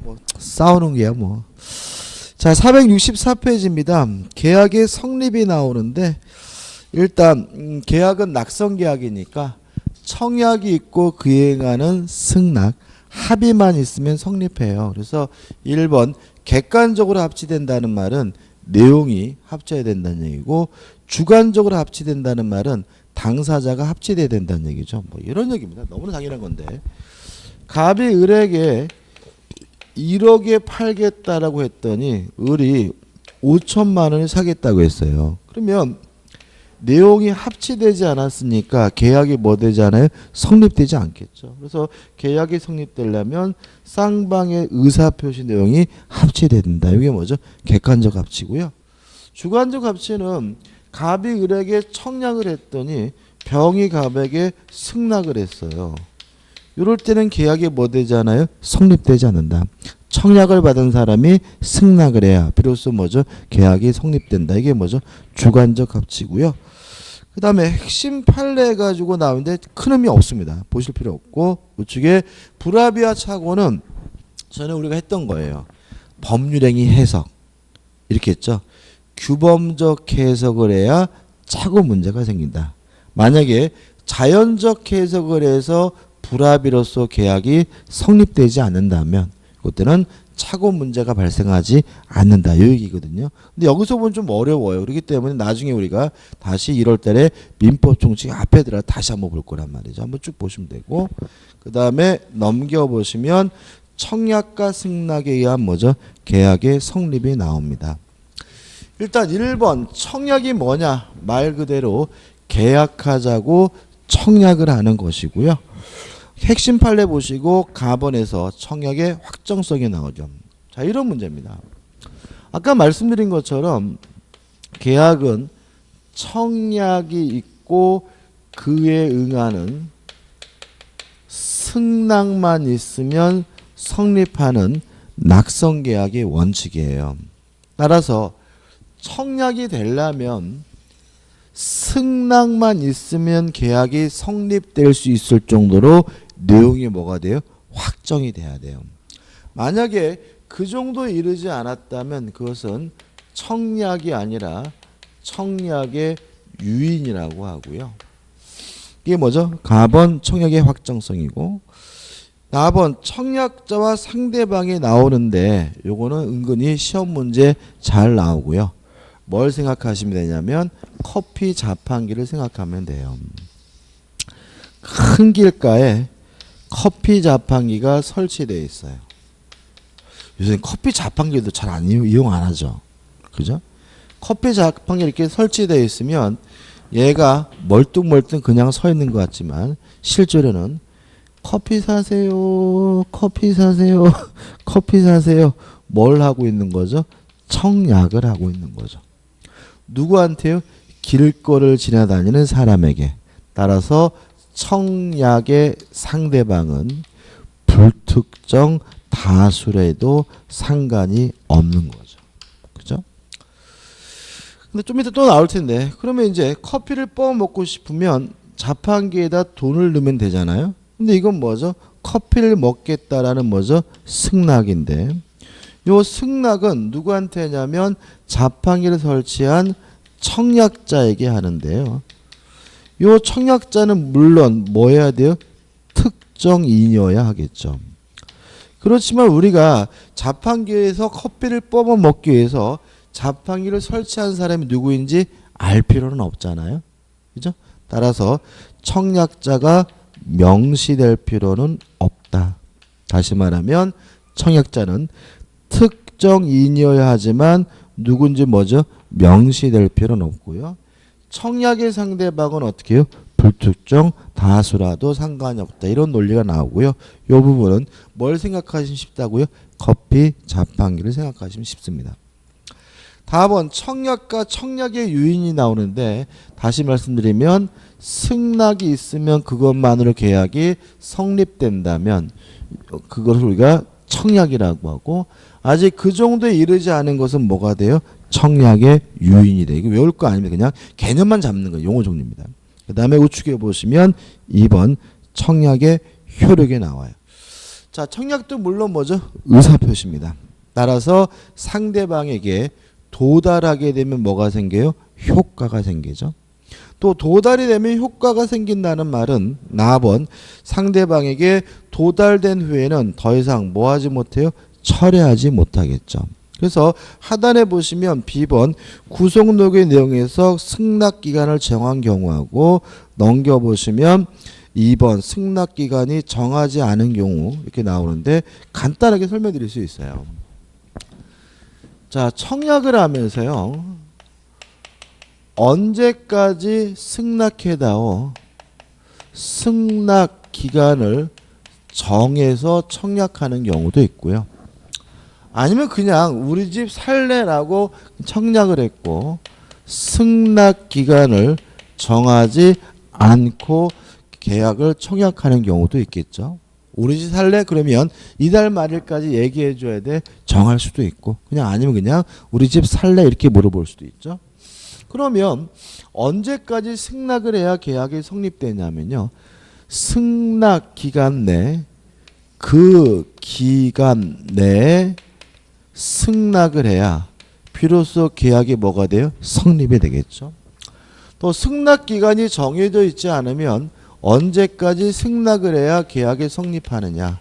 뭐 싸우는 게야 뭐. 자, 464페이지입니다. 계약의 성립이 나오는데 일단 계약은 낙성 계약이니까 청약이 있고 그에 행하는 승낙 합의만 있으면 성립해요. 그래서 1번 객관적으로 합치된다는 말은 내용이 합쳐야 된다는 얘기고, 주관적으로 합치된다는 말은 당사자가 합치돼야 된다는 얘기죠. 뭐 이런 얘기입니다. 너무나 당연한 건데, 갑이 을에게 1억에 팔겠다라고 했더니 을이 5천만 원을 사겠다고 했어요. 그러면 내용이 합치되지 않았으니까 계약이 뭐 되지 않아요? 성립되지 않겠죠. 그래서 계약이 성립되려면 쌍방의 의사표시 내용이 합치돼야 된다. 이게 뭐죠? 객관적 합치고요. 주관적 합치는 갑이 을에게 청약을 했더니 병이 갑에게 승낙을 했어요. 이럴 때는 계약이 뭐 되지 않아요? 성립되지 않는다. 청약을 받은 사람이 승낙을 해야 비로소 뭐죠? 계약이 성립된다. 이게 뭐죠? 주관적 합치고요. 그 다음에 핵심 판례 가지고 나오는데 큰 의미 없습니다. 보실 필요 없고, 우측에 불합의와 착오는 전에 우리가 했던 거예요. 법률행위 해석 이렇게 했죠. 규범적 해석을 해야 착오 문제가 생긴다. 만약에 자연적 해석을 해서 불합의로서 계약이 성립되지 않는다면 그때는 착오 문제가 발생하지 않는다. 이 얘기거든요. 근데 여기서 보면 좀 어려워요. 그렇기 때문에 나중에 우리가 다시 1월 달에 민법 총칙 앞에 들어 다시 한번 볼 거란 말이죠. 한번 쭉 보시면 되고, 그 다음에 넘겨보시면 청약과 승낙에 의한 뭐죠? 계약의 성립이 나옵니다. 일단 1번 청약이 뭐냐? 말 그대로 계약하자고 청약을 하는 것이고요. 핵심 판례 보시고 가번에서 청약의 확정성이 나오죠. 자, 이런 문제입니다. 아까 말씀드린 것처럼 계약은 청약이 있고 그에 응하는 승낙만 있으면 성립하는 낙성계약의 원칙이에요. 따라서 청약이 되려면 승낙만 있으면 계약이 성립될 수 있을 정도로 내용이 뭐가 돼요? 확정이 돼야 돼요. 만약에 그 정도에 이르지 않았다면 그것은 청약이 아니라 청약의 유인이라고 하고요. 이게 뭐죠? 가번 청약의 확정성이고, 나번 청약자와 상대방이 나오는데 요거는 은근히 시험 문제 잘 나오고요. 뭘 생각하시면 되냐면 커피 자판기를 생각하면 돼요. 큰 길가에 커피 자판기가 설치되어 있어요. 요새 커피 자판기도 잘 안 이용 안 하죠. 그죠? 커피 자판기 이렇게 설치되어 있으면 얘가 멀뚱멀뚱 그냥 서 있는 것 같지만 실제로는 커피 사세요, 커피 사세요, 커피 사세요. 뭘 하고 있는 거죠? 청약을 하고 있는 거죠. 누구한테요? 길거리를 지나다니는 사람에게. 따라서 청약의 상대방은 불특정 다수래도 상관이 없는 거죠. 그죠? 근데 좀 이따 또 나올 텐데, 그러면 이제 커피를 먹고 싶으면 자판기에다 돈을 넣으면 되잖아요. 근데 이건 뭐죠? 커피를 먹겠다라는 뭐죠? 승낙인데, 요 승낙은 누구한테 하냐면 자판기를 설치한 청약자에게 하는데요. 요 청약자는 물론 뭐 해야 돼요? 특정인이어야 하겠죠. 그렇지만 우리가 자판기에서 커피를 뽑아 먹기 위해서 자판기를 설치한 사람이 누구인지 알 필요는 없잖아요. 그죠? 따라서 청약자가 명시될 필요는 없다. 다시 말하면 청약자는 특정인이어야 하지만 누군지 뭐죠? 명시될 필요는 없고요. 청약의 상대방은 어떻게 해요? 불특정 다수라도 상관이 없다. 이런 논리가 나오고요. 이 부분은 뭘 생각하시면 쉽다고요? 커피 자판기를 생각하시면 쉽습니다. 다음은 청약과 청약의 유인이 나오는데, 다시 말씀드리면 승낙이 있으면 그것만으로 계약이 성립된다면 그것을 우리가 청약이라고 하고, 아직 그 정도에 이르지 않은 것은 뭐가 돼요? 청약의 유인이 돼요. 이거 외울 거 아니면 그냥 개념만 잡는 거예요. 용어 종류입니다. 그 다음에 우측에 보시면 2번 청약의 효력이 나와요. 자, 청약도 물론 뭐죠? 의사표시입니다. 따라서 상대방에게 도달하게 되면 뭐가 생겨요? 효과가 생기죠. 또 도달이 되면 효과가 생긴다는 말은 나번 상대방에게 도달된 후에는 더 이상 뭐 하지 못해요? 철회하지 못하겠죠. 그래서 하단에 보시면 B번 구속록의 내용에서 승낙기간을 정한 경우하고 넘겨보시면 2번 승낙기간이 정하지 않은 경우 이렇게 나오는데 간단하게 설명드릴 수 있어요. 자, 청약을 하면서요. 언제까지 승낙해다오 승낙기간을 정해서 청약하는 경우도 있고요. 아니면 그냥 우리 집 살래라고 청약을 했고 승낙기간을 정하지 않고 계약을 청약하는 경우도 있겠죠. 우리 집 살래? 그러면 이달 말일까지 얘기해 줘야 돼. 정할 수도 있고 그냥 아니면 그냥 우리 집 살래 이렇게 물어볼 수도 있죠. 그러면 언제까지 승낙을 해야 계약이 성립되냐면요. 승낙기간 내 그 기간 내에 승낙을 해야 비로소 계약이 뭐가 돼요? 성립이 되겠죠. 또 승낙기간이 정해져 있지 않으면 언제까지 승낙을 해야 계약이 성립하느냐.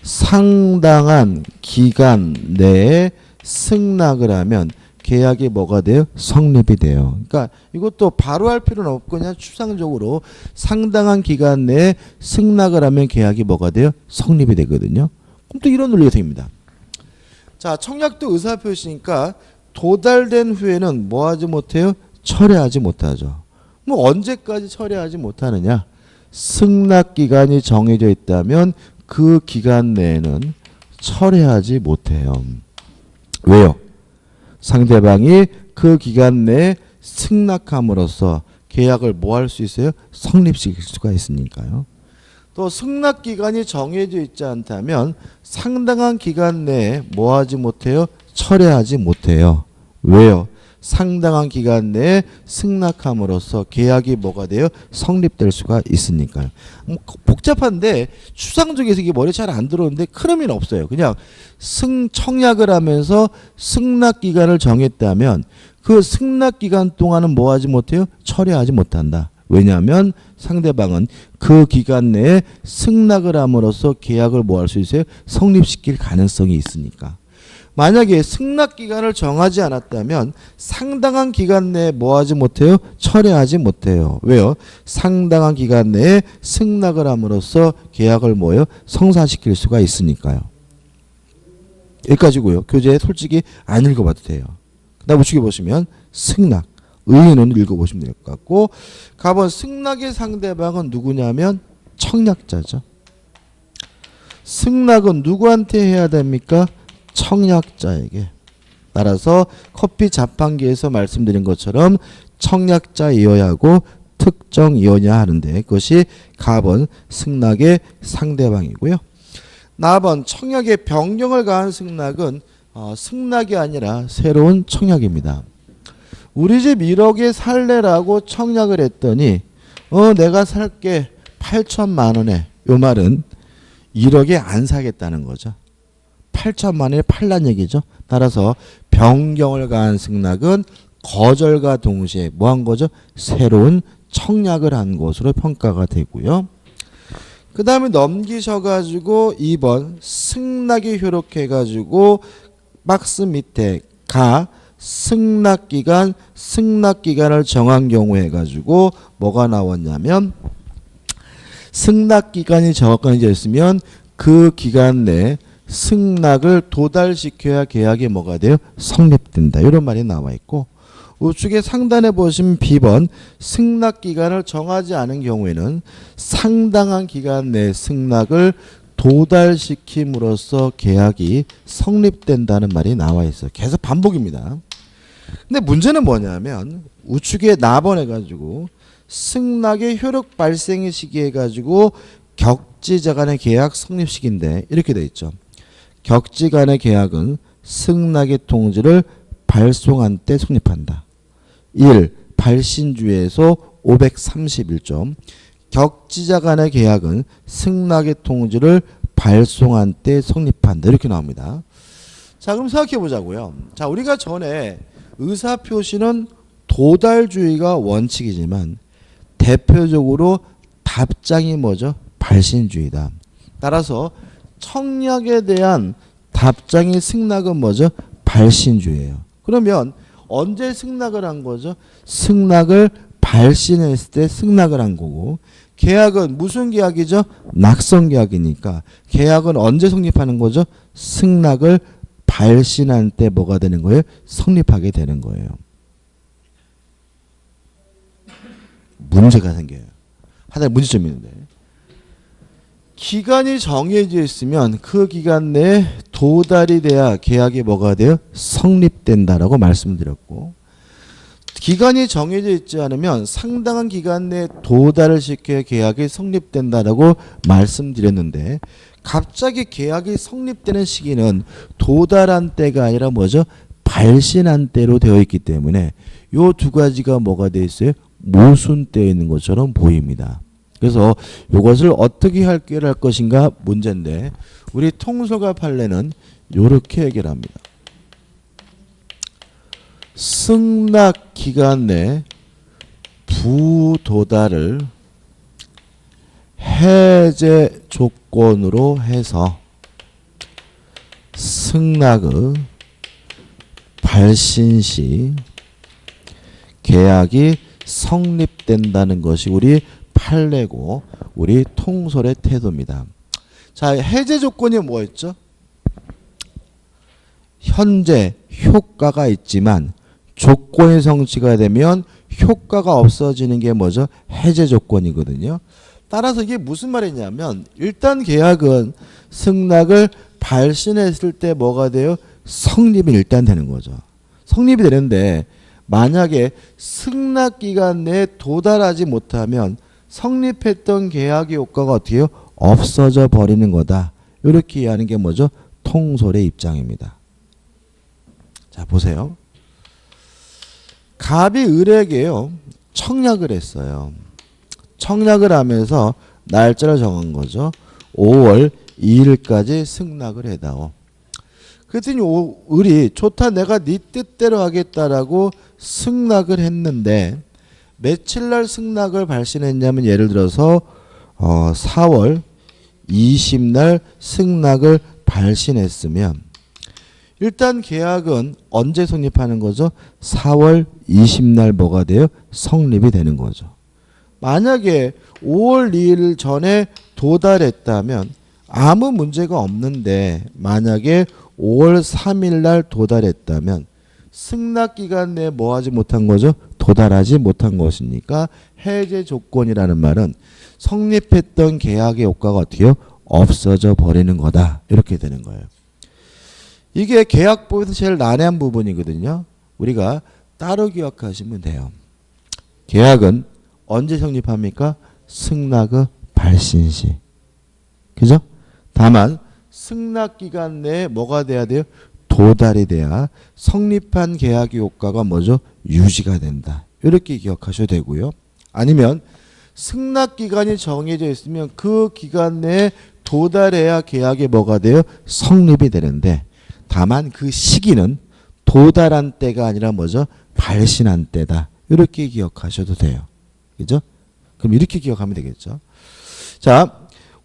상당한 기간 내에 승낙을 하면 계약이 뭐가 돼요? 성립이 돼요. 그러니까 이것도 바로 할 필요는 없고 그냥 추상적으로 상당한 기간 내에 승낙을 하면 계약이 뭐가 돼요? 성립이 되거든요. 그럼 또 이런 논리가 생깁니다. 자, 청약도 의사표시니까 도달된 후에는 뭐 하지 못해요? 철회하지 못하죠. 뭐 언제까지 철회하지 못하느냐? 승낙기간이 정해져 있다면 그 기간 내에는 철회하지 못해요. 왜요? 상대방이 그 기간 내에 승낙함으로써 계약을 뭐 할 수 있어요? 성립시킬 수가 있으니까요. 또 승낙기간이 정해져 있지 않다면 상당한 기간 내에 뭐 하지 못해요? 철회하지 못해요. 왜요? 상당한 기간 내에 승낙함으로써 계약이 뭐가 돼요? 성립될 수가 있으니까요. 복잡한데 추상적에서 이게 머리에 잘 안 들어오는데 큰 의미는 없어요. 그냥 청약을 하면서 승낙기간을 정했다면 그 승낙기간 동안은 뭐 하지 못해요? 철회하지 못한다. 왜냐하면 상대방은 그 기간 내에 승낙을 함으로써 계약을 뭐 할 수 있어요? 성립시킬 가능성이 있으니까. 만약에 승낙기간을 정하지 않았다면 상당한 기간 내에 뭐 하지 못해요? 철회하지 못해요. 왜요? 상당한 기간 내에 승낙을 함으로써 계약을 뭐예요? 성사시킬 수가 있으니까요. 여기까지고요. 교재 솔직히 안 읽어봐도 돼요. 그다음 우측에 보시면 승낙. 의의는 읽어보시면 될 것 같고 가번 승낙의 상대방은 누구냐면 청약자죠. 승낙은 누구한테 해야 됩니까? 청약자에게. 따라서 커피 자판기에서 말씀드린 것처럼 청약자이어야 하고 특정이어야 하는데 그것이 가번 승낙의 상대방이고요. 나번 청약의 변경을 가한 승낙은 승낙이 아니라 새로운 청약입니다. 우리 집 1억에 살래라고 청약을 했더니 내가 살게 8천만 원에 요 말은 1억에 안 사겠다는 거죠. 8천만 원에 팔란 얘기죠. 따라서 변경을 가한 승낙은 거절과 동시에 뭐 한 거죠? 새로운 청약을 한 것으로 평가가 되고요. 그 다음에 넘기셔가지고 2번 승낙이 효력해가지고 박스 밑에 승낙기간을 정한 경우 해가지고 뭐가 나왔냐면 승낙기간이 정확하게 있으면 그 기간 내에 승낙을 도달시켜야 계약이 뭐가 돼요? 성립된다. 이런 말이 나와 있고 우측에 상단에 보시면 B번 승낙기간을 정하지 않은 경우에는 상당한 기간 내 승낙을 도달시킴으로써 계약이 성립된다는 말이 나와 있어요. 계속 반복입니다. 근데 문제는 뭐냐면 우측에 나번 해가지고 승낙의 효력 발생의 시기 해가지고 격지자 간의 계약 성립 시기인데 이렇게 돼 있죠. 격지 간의 계약은 승낙의 통지를 발송한 때 성립한다. 1. 발신주에서 531점. 격지자 간의 계약은 승낙의 통지를 발송한 때 성립한다. 이렇게 나옵니다. 자, 그럼 생각해 보자고요. 자, 우리가 전에 의사표시는 도달주의가 원칙이지만 대표적으로 답장이 뭐죠? 발신주의다. 따라서 청약에 대한 답장의 승낙은 뭐죠? 발신주의예요. 그러면 언제 승낙을 한 거죠? 승낙을 발신했을 때 승낙을 한 거고, 계약은 무슨 계약이죠? 낙성 계약이니까 계약은 언제 성립하는 거죠? 승낙을 발신한 때 뭐가 되는 거예요? 성립하게 되는 거예요. 문제가 생겨요. 하나의 문제점이 있는데, 기간이 정해져 있으면 그 기간 내에 도달이 돼야 계약이 뭐가 돼요? 성립된다라고 말씀드렸고, 기간이 정해져 있지 않으면 상당한 기간 내에 도달을 시켜야 계약이 성립된다라고 말씀드렸는데, 갑자기 계약이 성립되는 시기는 도달한 때가 아니라 뭐죠? 발신한 때로 되어 있기 때문에 요 두 가지가 뭐가 되어 있어요? 모순되어 있는 것처럼 보입니다. 그래서 이것을 어떻게 해결할 것인가 문제인데, 우리 통솔과 판례는 이렇게 해결합니다. 승낙 기간 내 부도달을 해제 조건으로 해서 승낙의 발신 시 계약이 성립된다는 것이 우리 판례고 우리 통솔의 태도입니다. 자, 해제 조건이 뭐였죠? 현재 효과가 있지만 조건이 성취가 되면 효과가 없어지는 게 뭐죠? 해제 조건이거든요. 따라서 이게 무슨 말이냐면, 일단 계약은 승낙을 발신했을 때 뭐가 돼요? 성립이 일단 되는 거죠. 성립이 되는데 만약에 승낙 기간 내에 도달하지 못하면 성립했던 계약의 효과가 어떻게 해요? 없어져 버리는 거다. 이렇게 이해하는 게 뭐죠? 통솔의 입장입니다. 자, 보세요. 갑이 을에게요 청약을 했어요. 청약을 하면서 날짜를 정한 거죠. 5월 2일까지 승낙을 해다오. 그랬더니 을이 좋다, 내가 네 뜻대로 하겠다라고 승낙을 했는데, 며칠 날 승낙을 발신했냐면, 예를 들어서 4월 20날 승낙을 발신했으면 일단 계약은 언제 성립하는 거죠? 4월 20날 뭐가 돼요? 성립이 되는 거죠. 만약에 5월 2일 전에 도달했다면 아무 문제가 없는데, 만약에 5월 3일 날 도달했다면 승낙 기간 내에 뭐 하지 못한 거죠? 도달하지 못한 것이니까 해제 조건이라는 말은 성립했던 계약의 효과가 어떻게 해요? 없어져 버리는 거다. 이렇게 되는 거예요. 이게 계약법에서 제일 난해한 부분이거든요. 우리가 따로 기억하시면 돼요. 계약은 언제 성립합니까? 승낙의 발신 시. 그죠? 다만 승낙 기간 내에 뭐가 돼야 돼요? 도달이 돼야 성립한 계약의 효과가 뭐죠? 유지가 된다. 이렇게 기억하셔도 되고요. 아니면 승낙 기간이 정해져 있으면 그 기간 내에 도달해야 계약이 뭐가 돼요? 성립이 되는데, 다만 그 시기는 도달한 때가 아니라 뭐죠? 발신한 때다. 이렇게 기억하셔도 돼요. 그죠? 그럼 이렇게 기억하면 되겠죠. 자,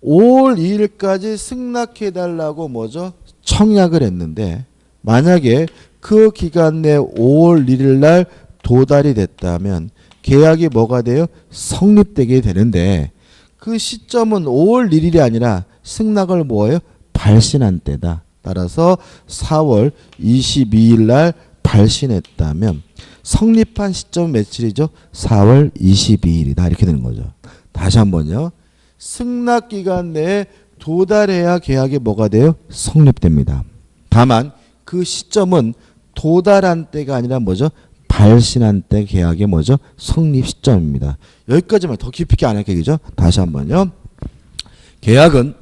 5월 2일까지 승낙해달라고 뭐죠? 청약을 했는데, 만약에 그 기간 내 5월 1일 날 도달이 됐다면 계약이 뭐가 돼요? 성립되게 되는데, 그 시점은 5월 1일이 아니라 승낙을 뭐예요? 발신한 때다. 따라서 4월 22일 날 발신했다면 성립한 시점은 며칠이죠? 4월 22일이다. 이렇게 되는 거죠. 다시 한번요. 승낙 기간 내에 도달해야 계약이 뭐가 돼요? 성립됩니다. 다만 그 시점은 도달한 때가 아니라 뭐죠? 발신한 때 계약의 뭐죠? 성립 시점입니다. 여기까지만, 더 깊이 안 할게요. 그죠? 다시 한번요. 계약은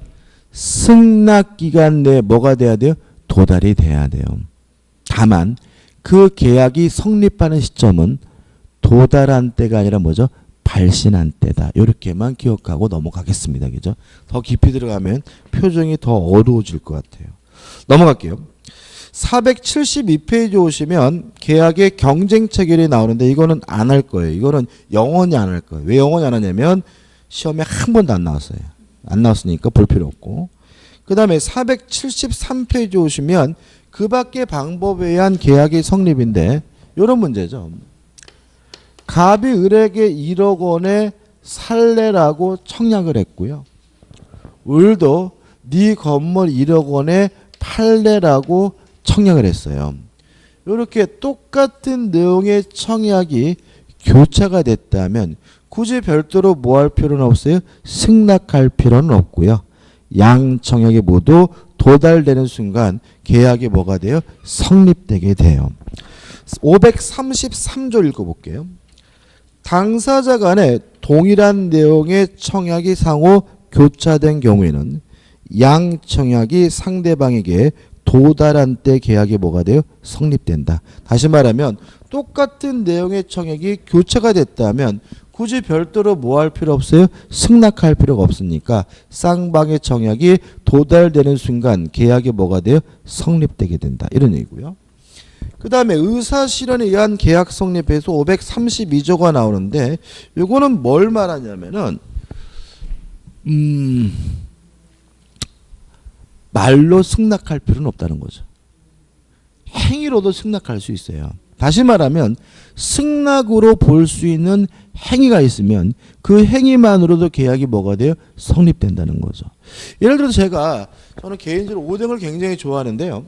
승낙 기간 내에 뭐가 돼야 돼요? 도달이 돼야 돼요. 다만 그 계약이 성립하는 시점은 도달한 때가 아니라 뭐죠? 발신한 때다. 이렇게만 기억하고 넘어가겠습니다. 그죠? 더 깊이 들어가면 표정이 더 어두워질 것 같아요. 넘어갈게요. 472페이지 오시면 계약의 경쟁 체결이 나오는데 이거는 안 할 거예요. 이거는 영원히 안 할 거예요. 왜 영원히 안 하냐면 시험에 한 번도 안 나왔어요. 안 나왔으니까 볼 필요 없고. 그 다음에 473페이지 오시면 그 밖의 방법에 의한 계약의 성립인데 이런 문제죠. 갑이 을에게 1억 원에 살래라고 청약을 했고요. 을도 네 건물 1억 원에 팔래라고 청약을 했어요. 이렇게 똑같은 내용의 청약이 교차가 됐다면 굳이 별도로 뭐 할 필요는 없어요? 승낙할 필요는 없고요. 양 청약이 모두 도달되는 순간 계약이 뭐가 돼요? 성립되게 돼요. 533조 읽어볼게요. 당사자 간에 동일한 내용의 청약이 상호 교차된 경우에는 양 청약이 상대방에게 도달한 때 계약이 뭐가 돼요? 성립된다. 다시 말하면 똑같은 내용의 청약이 교차가 됐다면 굳이 별도로 뭐 할 필요 없어요? 승낙할 필요가 없으니까 쌍방의 청약이 도달되는 순간 계약이 뭐가 돼요? 성립되게 된다. 이런 얘기고요. 그 다음에 의사실현에 의한 계약 성립에서 532조가 나오는데 이거는 뭘 말하냐면은 말로 승낙할 필요는 없다는 거죠. 행위로도 승낙할 수 있어요. 다시 말하면 승낙으로 볼 수 있는 행위가 있으면 그 행위만으로도 계약이 뭐가 돼요? 성립된다는 거죠. 예를 들어서 저는 개인적으로 오뎅을 굉장히 좋아하는데요.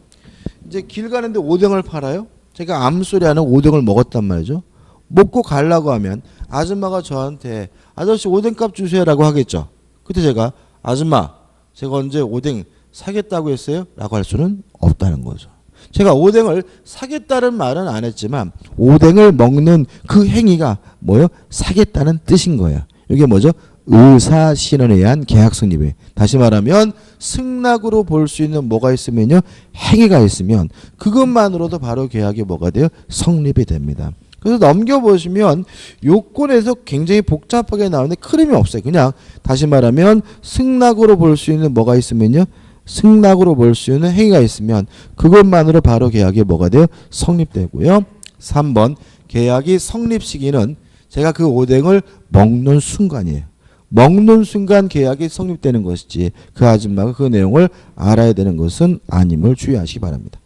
이제 길 가는데 오뎅을 팔아요. 제가 아무 소리 안 하고 오뎅을 먹었단 말이죠. 먹고 가려고 하면 아줌마가 저한테 아저씨 오뎅값 주세요라고 하겠죠. 그때 제가 아줌마 제가 언제 오뎅 사겠다고 했어요? 라고 할 수는 없다는 거죠. 제가 오뎅을 사겠다는 말은 안 했지만 오뎅을 먹는 그 행위가 뭐예요? 사겠다는 뜻인 거예요. 이게 뭐죠? 의사실현에 의한 계약 성립이에요. 다시 말하면 승낙으로 볼 수 있는 뭐가 있으면요. 행위가 있으면 그것만으로도 바로 계약이 뭐가 돼요? 성립이 됩니다. 그래서 넘겨보시면 요건에서 굉장히 복잡하게 나오는데 흐름이 없어요. 그냥 다시 말하면 승낙으로 볼 수 있는 뭐가 있으면요. 승낙으로 볼 수 있는 행위가 있으면 그것만으로 바로 계약이 뭐가 돼요? 성립되고요. 3번 계약이 성립 시기는 제가 그 오뎅을 먹는 순간이에요. 먹는 순간 계약이 성립되는 것이지 그 아줌마가 그 내용을 알아야 되는 것은 아님을 주의하시기 바랍니다.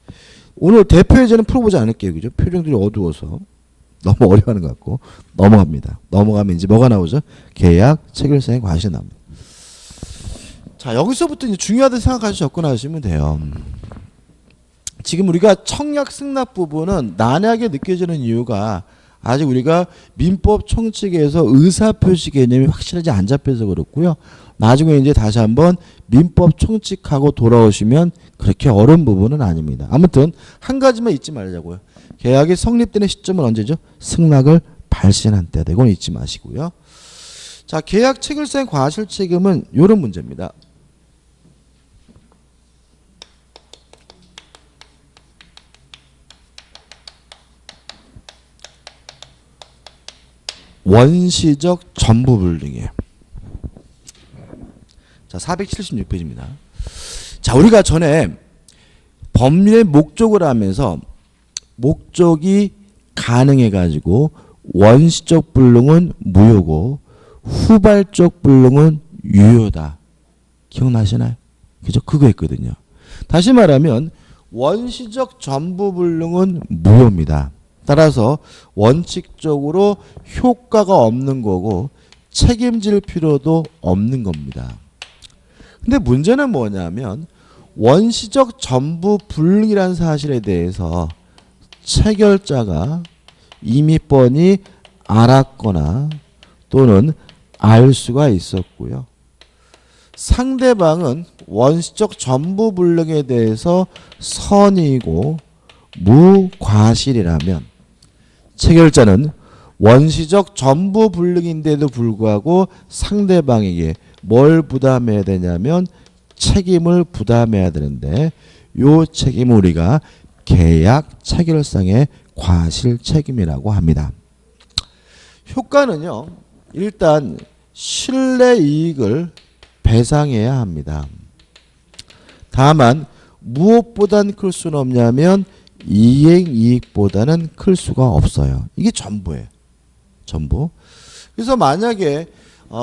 오늘 대표 예제는 풀어보지 않을게요. 그죠? 표정들이 어두워서 너무 어려워하는 것 같고 넘어갑니다. 넘어가면 이제 뭐가 나오죠? 계약 체결사의 과실이 나옵니다. 자, 여기서부터 이제 중요하다고 생각하셔서 접근하시면 돼요. 지금 우리가 청약 승낙 부분은 난해하게 느껴지는 이유가 아직 우리가 민법 총칙에서 의사표시 개념이 확실하지 안 잡혀서 그렇고요. 나중에 이제 다시 한번 민법 총칙하고 돌아오시면 그렇게 어려운 부분은 아닙니다. 아무튼 한 가지만 잊지 말자고요. 계약이 성립되는 시점은 언제죠? 승낙을 발신한 때다. 이건 잊지 마시고요. 자, 계약 체결사의 과실 책임은 이런 문제입니다. 원시적 전부 불능이에요. 자, 476페이지입니다. 자, 우리가 전에 법률의 목적을 하면서 목적이 가능해 가지고 원시적 불능은 무효고 후발적 불능은 유효다. 기억나시나요? 그죠? 그거 했거든요. 다시 말하면 원시적 전부 불능은 무효입니다. 따라서 원칙적으로 효과가 없는 거고 책임질 필요도 없는 겁니다. 근데 문제는 뭐냐면 원시적 전부 불능이라는 사실에 대해서 체결자가 이미 뻔히 알았거나 또는 알 수가 있었고요. 상대방은 원시적 전부 불능에 대해서 선의고 무과실이라면 체결자는 원시적 전부 불능인데도 불구하고 상대방에게 뭘 부담해야 되냐면 책임을 부담해야 되는데 요 책임을 우리가 계약 체결상의 과실 책임이라고 합니다. 효과는요. 일단 실내 이익을 배상해야 합니다. 다만 무엇보단 클 수는 없냐면 이행이익보다는 클 수가 없어요. 이게 전부예요. 전부. 그래서 만약에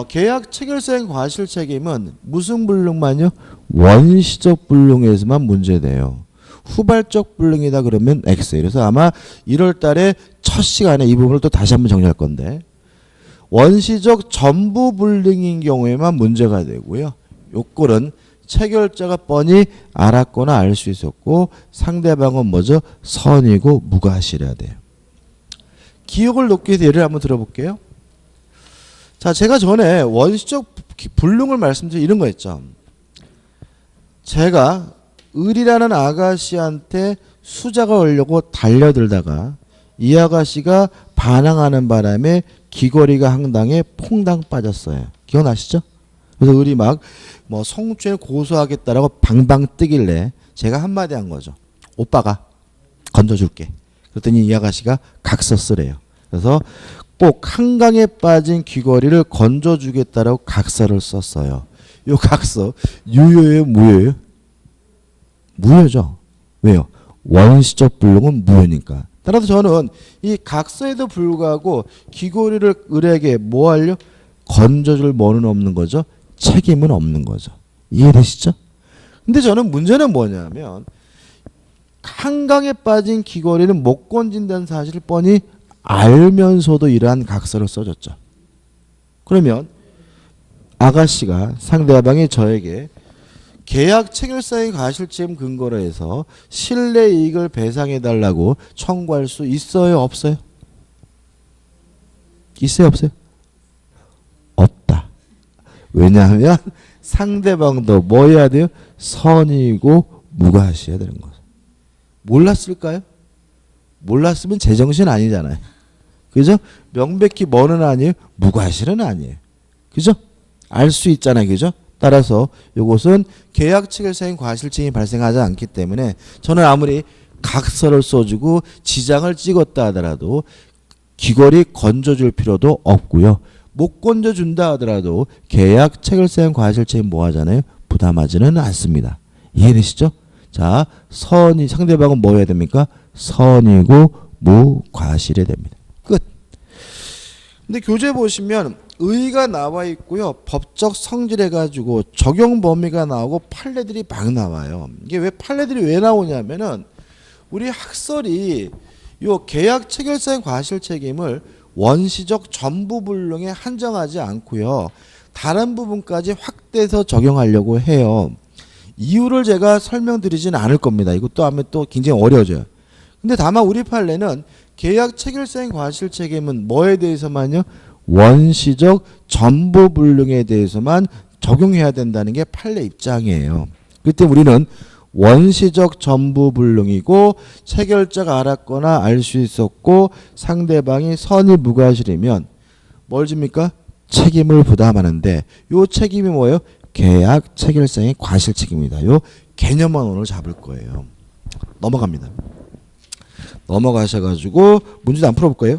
계약 체결사행 과실책임은 무슨 불능만요? 원시적 불능에서만 문제돼요. 후발적 불능이다 그러면 X. 그래서 아마 1월 달에 첫 시간에 이 부분을 또 다시 한번 정리할 건데 원시적 전부 불능인 경우에만 문제가 되고요. 요 꼴은 체결자가 뻔히 알았거나 알 수 있었고 상대방은 뭐죠? 선이고 무과실해야 돼요. 기억을 돕기 위해서 예를 한번 들어볼게요. 자, 제가 전에 원시적 불능을 말씀드린 이런 거 했죠. 제가 을이라는 아가씨한테 수작을 걸려고 달려들다가 이 아가씨가 반항하는 바람에 귀걸이가 항당에 퐁당 빠졌어요. 기억나시죠? 그래서 을이 막 뭐 성추행을 고소하겠다라고 방방 뜨길래 제가 한마디 한 거죠. 오빠가 건져줄게. 그랬더니 이 아가씨가 각서 쓰래요. 그래서 꼭 한강에 빠진 귀걸이를 건져주겠다라고 각서를 썼어요. 이 각서 유효예요, 무효예요? 무효죠. 왜요? 원시적 불능은 무효니까. 따라서 저는 이 각서에도 불구하고 귀걸이를 을에게 뭐 하려? 건져줄 뭐는 없는 거죠? 책임은 없는 거죠. 이해되시죠? 근데 저는 문제는 뭐냐면 한강에 빠진 귀걸이는 못 건진다는 사실을 뻔히 알면서도 이러한 각서를 써줬죠. 그러면 아가씨가 상대방이 저에게 계약 체결사의 과실책임 근거로 해서 실내 이익을 배상해달라고 청구할 수 있어요, 없어요? 있어요, 없어요? 없다. 왜냐하면 상대방도 뭐 해야 돼요? 선이고 무과하셔야 되는 거죠. 몰랐을까요? 몰랐으면 제정신 아니잖아요. 그죠? 명백히 뭐는 아니에요? 무과실은 아니에요. 그죠? 알 수 있잖아요. 그죠? 따라서 이것은 계약 체결사행 과실책임이 발생하지 않기 때문에 저는 아무리 각서를 써주고 지장을 찍었다 하더라도 귀걸이 건져줄 필요도 없고요. 못 건져준다 하더라도 계약 체결사행 과실책임 뭐 하잖아요? 부담하지는 않습니다. 이해되시죠? 자, 선이 상대방은 뭐 해야 됩니까? 선이고 무과실해야 됩니다. 끝. 근데 교재 보시면 의가 나와 있고요. 법적 성질해가지고 적용 범위가 나오고 판례들이 막 나와요. 이게 왜 판례들이 왜 나오냐면은 우리 학설이 요 계약 체결사행 과실책임을 원시적 전부 불능에 한정하지 않고요. 다른 부분까지 확대해서 적용하려고 해요. 이유를 제가 설명드리진 않을 겁니다. 이것도 하면 또 굉장히 어려워져요. 근데 다만 우리 판례는 계약 체결사행 과실책임은 뭐에 대해서만요? 원시적 전부 불능에 대해서만 적용해야 된다는 게 판례 입장이에요. 그때 우리는 원시적 전부 불능이고 체결자가 알았거나 알 수 있었고 상대방이 선이 무과실이면 뭘 줍니까? 책임을 부담하는데 요 책임이 뭐예요? 계약 체결사행의 과실책임입니다. 요 개념만 오늘 잡을 거예요. 넘어갑니다. 넘어가셔가지고 문제도 안 풀어볼 거예요.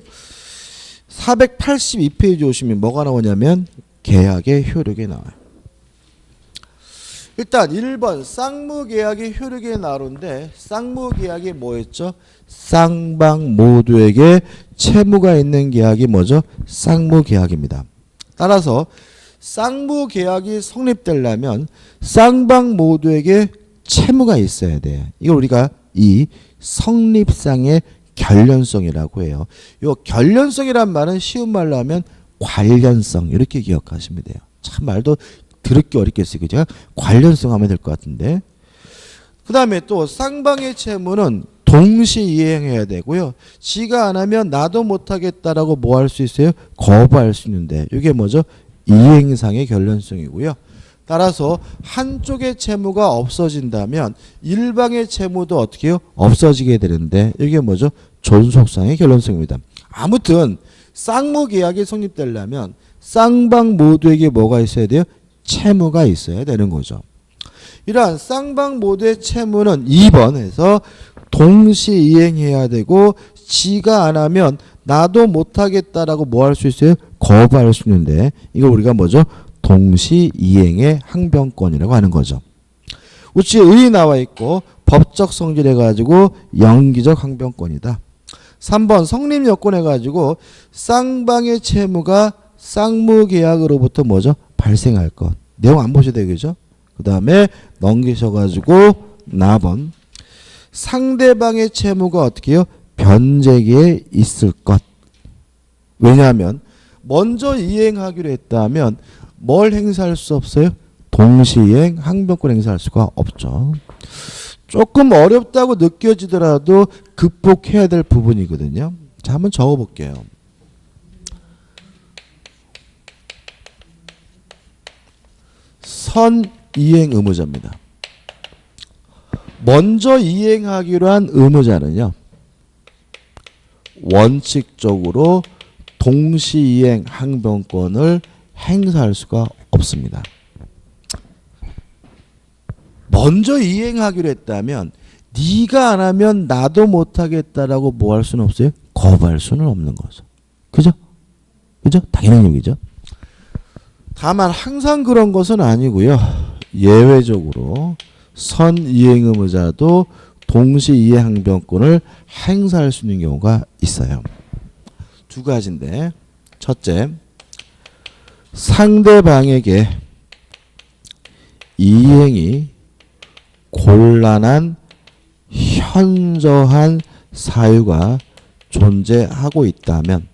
482페이지 오시면 뭐가 나오냐면 계약의 효력이 나와요. 일단 1번 쌍무계약의 효력이 나오는데 쌍무계약이 뭐였죠? 쌍방 모두에게 채무가 있는 계약이 뭐죠? 쌍무계약입니다. 따라서 쌍무계약이 성립되려면 쌍방 모두에게 채무가 있어야 돼요. 이걸 우리가 이 성립상의 결련성이라고 해요. 이 결련성이란 말은 쉬운 말로 하면 관련성 이렇게 기억하시면 돼요. 참 말도 더럽게 어렵겠어요. 그죠? 관련성 하면 될 것 같은데. 그 다음에 또 쌍방의 채무는 동시 이행해야 되고요. 지가 안 하면 나도 못하겠다라고 뭐 할 수 있어요? 거부할 수 있는데 이게 뭐죠? 이행상의 결련성이고요. 따라서 한쪽의 채무가 없어진다면 일방의 채무도 어떻게 해요? 없어지게 되는데 이게 뭐죠? 존속상의 결론성입니다. 아무튼 쌍무계약이 성립되려면 쌍방 모두에게 뭐가 있어야 돼요? 채무가 있어야 되는 거죠. 이러한 쌍방 모두의 채무는 2번에서 동시 이행해야 되고 지가 안 하면 나도 못하겠다라고 뭐 할 수 있어요? 거부할 수 있는데 이걸 우리가 뭐죠? 동시이행의 항변권이라고 하는 거죠. 우측에 의 나와 있고 법적 성질 해가지고 연기적 항변권이다. 3번 성립 요건 해가지고 쌍방의 채무가 쌍무계약으로부터 뭐죠? 발생할 것. 내용 안 보셔도 되겠죠? 그 다음에 넘기셔가지고 나번 상대방의 채무가 어떻게 해요? 변제기에 있을 것. 왜냐하면 먼저 이행하기로 했다면 뭘 행사할 수 없어요? 동시이행 항변권 행사할 수가 없죠. 조금 어렵다고 느껴지더라도 극복해야 될 부분이거든요. 자, 한번 적어볼게요. 선이행 의무자입니다. 먼저 이행하기로 한 의무자는요. 원칙적으로 동시이행 항변권을 행사할 수가 없습니다. 먼저 이행하기로 했다면 네가 안 하면 나도 못하겠다라고 뭐 할 수는 없어요? 거부할 수는 없는 거죠. 그죠? 그죠? 당연한 얘기죠. 다만 항상 그런 것은 아니고요. 예외적으로 선이행 의무자도 동시이행 항변권을 행사할 수 있는 경우가 있어요. 두 가지인데 첫째, 상대방에게 이행이 곤란한 현저한 사유가 존재하고 있다면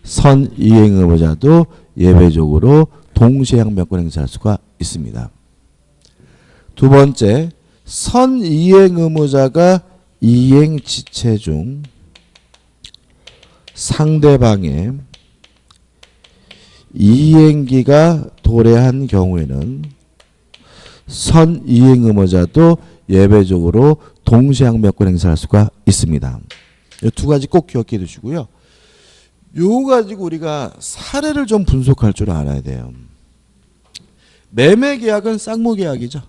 선이행 의무자도 예외적으로 동시에 항변권 행사할 수가 있습니다. 두 번째, 선이행 의무자가 이행 지체 중 상대방의 이행기가 도래한 경우에는 선이행 의무자도 예외적으로 동시에 항변권 행사할 수가 있습니다. 이 두 가지 꼭 기억해 두시고요. 요거 가지고 우리가 사례를 좀 분석할 줄 알아야 돼요. 매매 계약은 쌍무 계약이죠.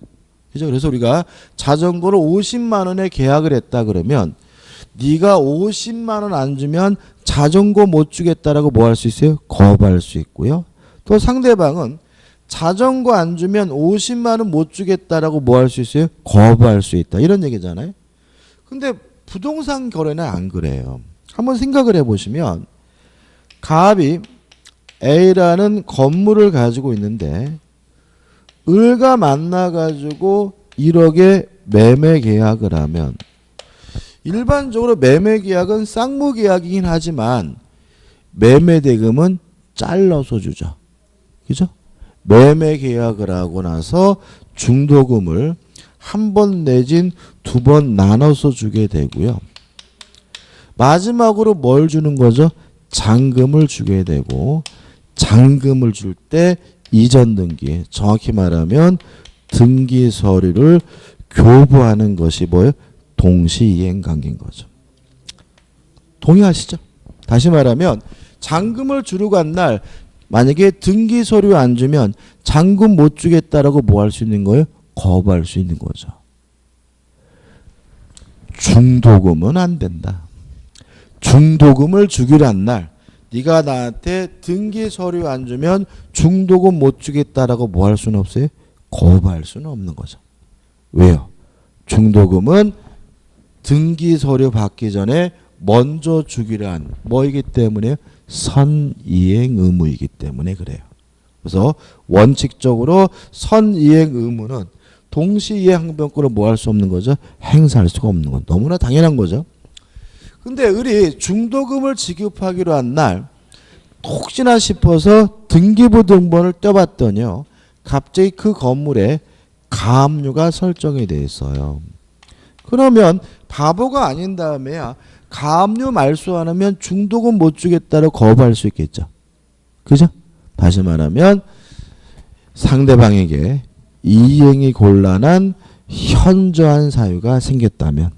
그죠? 그래서 우리가 자전거를 50만 원에 계약을 했다 그러면 네가 50만 원 안 주면 자전거 못 주겠다라고 뭐 할 수 있어요? 거부할 수 있고요. 또 상대방은 자전거 안 주면 50만 원 못 주겠다라고 뭐 할 수 있어요? 거부할 수 있다. 이런 얘기잖아요. 근데 부동산 거래는 안 그래요. 한번 생각을 해보시면 갑이 A라는 건물을 가지고 있는데 을과 만나가지고 1억에 매매 계약을 하면 일반적으로 매매 계약은 쌍무 계약이긴 하지만 매매 대금은 잘라서 주죠. 그죠? 매매 계약을 하고 나서 중도금을 한 번 내진 두 번 나눠서 주게 되고요. 마지막으로 뭘 주는 거죠? 잔금을 주게 되고 잔금을 줄 때 이전 등기, 정확히 말하면 등기 서류를 교부하는 것이 뭐예요? 동시이행 관계인 거죠. 동의하시죠? 다시 말하면 잔금을 주러 간 날 만약에 등기 서류 안 주면 잔금 못 주겠다라고 뭐 할 수 있는 거예요? 거부할 수 있는 거죠. 중도금은 안 된다. 중도금을 주기로 한 날 네가 나한테 등기 서류 안 주면 중도금 못 주겠다라고 뭐 할 수는 없어요? 거부할 수는 없는 거죠. 왜요? 중도금은 등기 서류 받기 전에 먼저 주기로 한 뭐이기 때문에 선이행 의무이기 때문에 그래요. 그래서 원칙적으로 선이행 의무는 동시이행 항변권을 뭐 할 수 없는 거죠? 행사할 수가 없는 건 너무나 당연한 거죠. 근데 을이 중도금을 지급하기로 한 날 혹시나 싶어서 등기부 등본을 떼봤더니요. 갑자기 그 건물에 가압류가 설정이 돼 있어요. 그러면 바보가 아닌 다음에야 가압류 말소 안 하면 중도금 못 주겠다고 거부할 수 있겠죠. 그죠? 다시 말하면 상대방에게 이행이 곤란한 현저한 사유가 생겼다면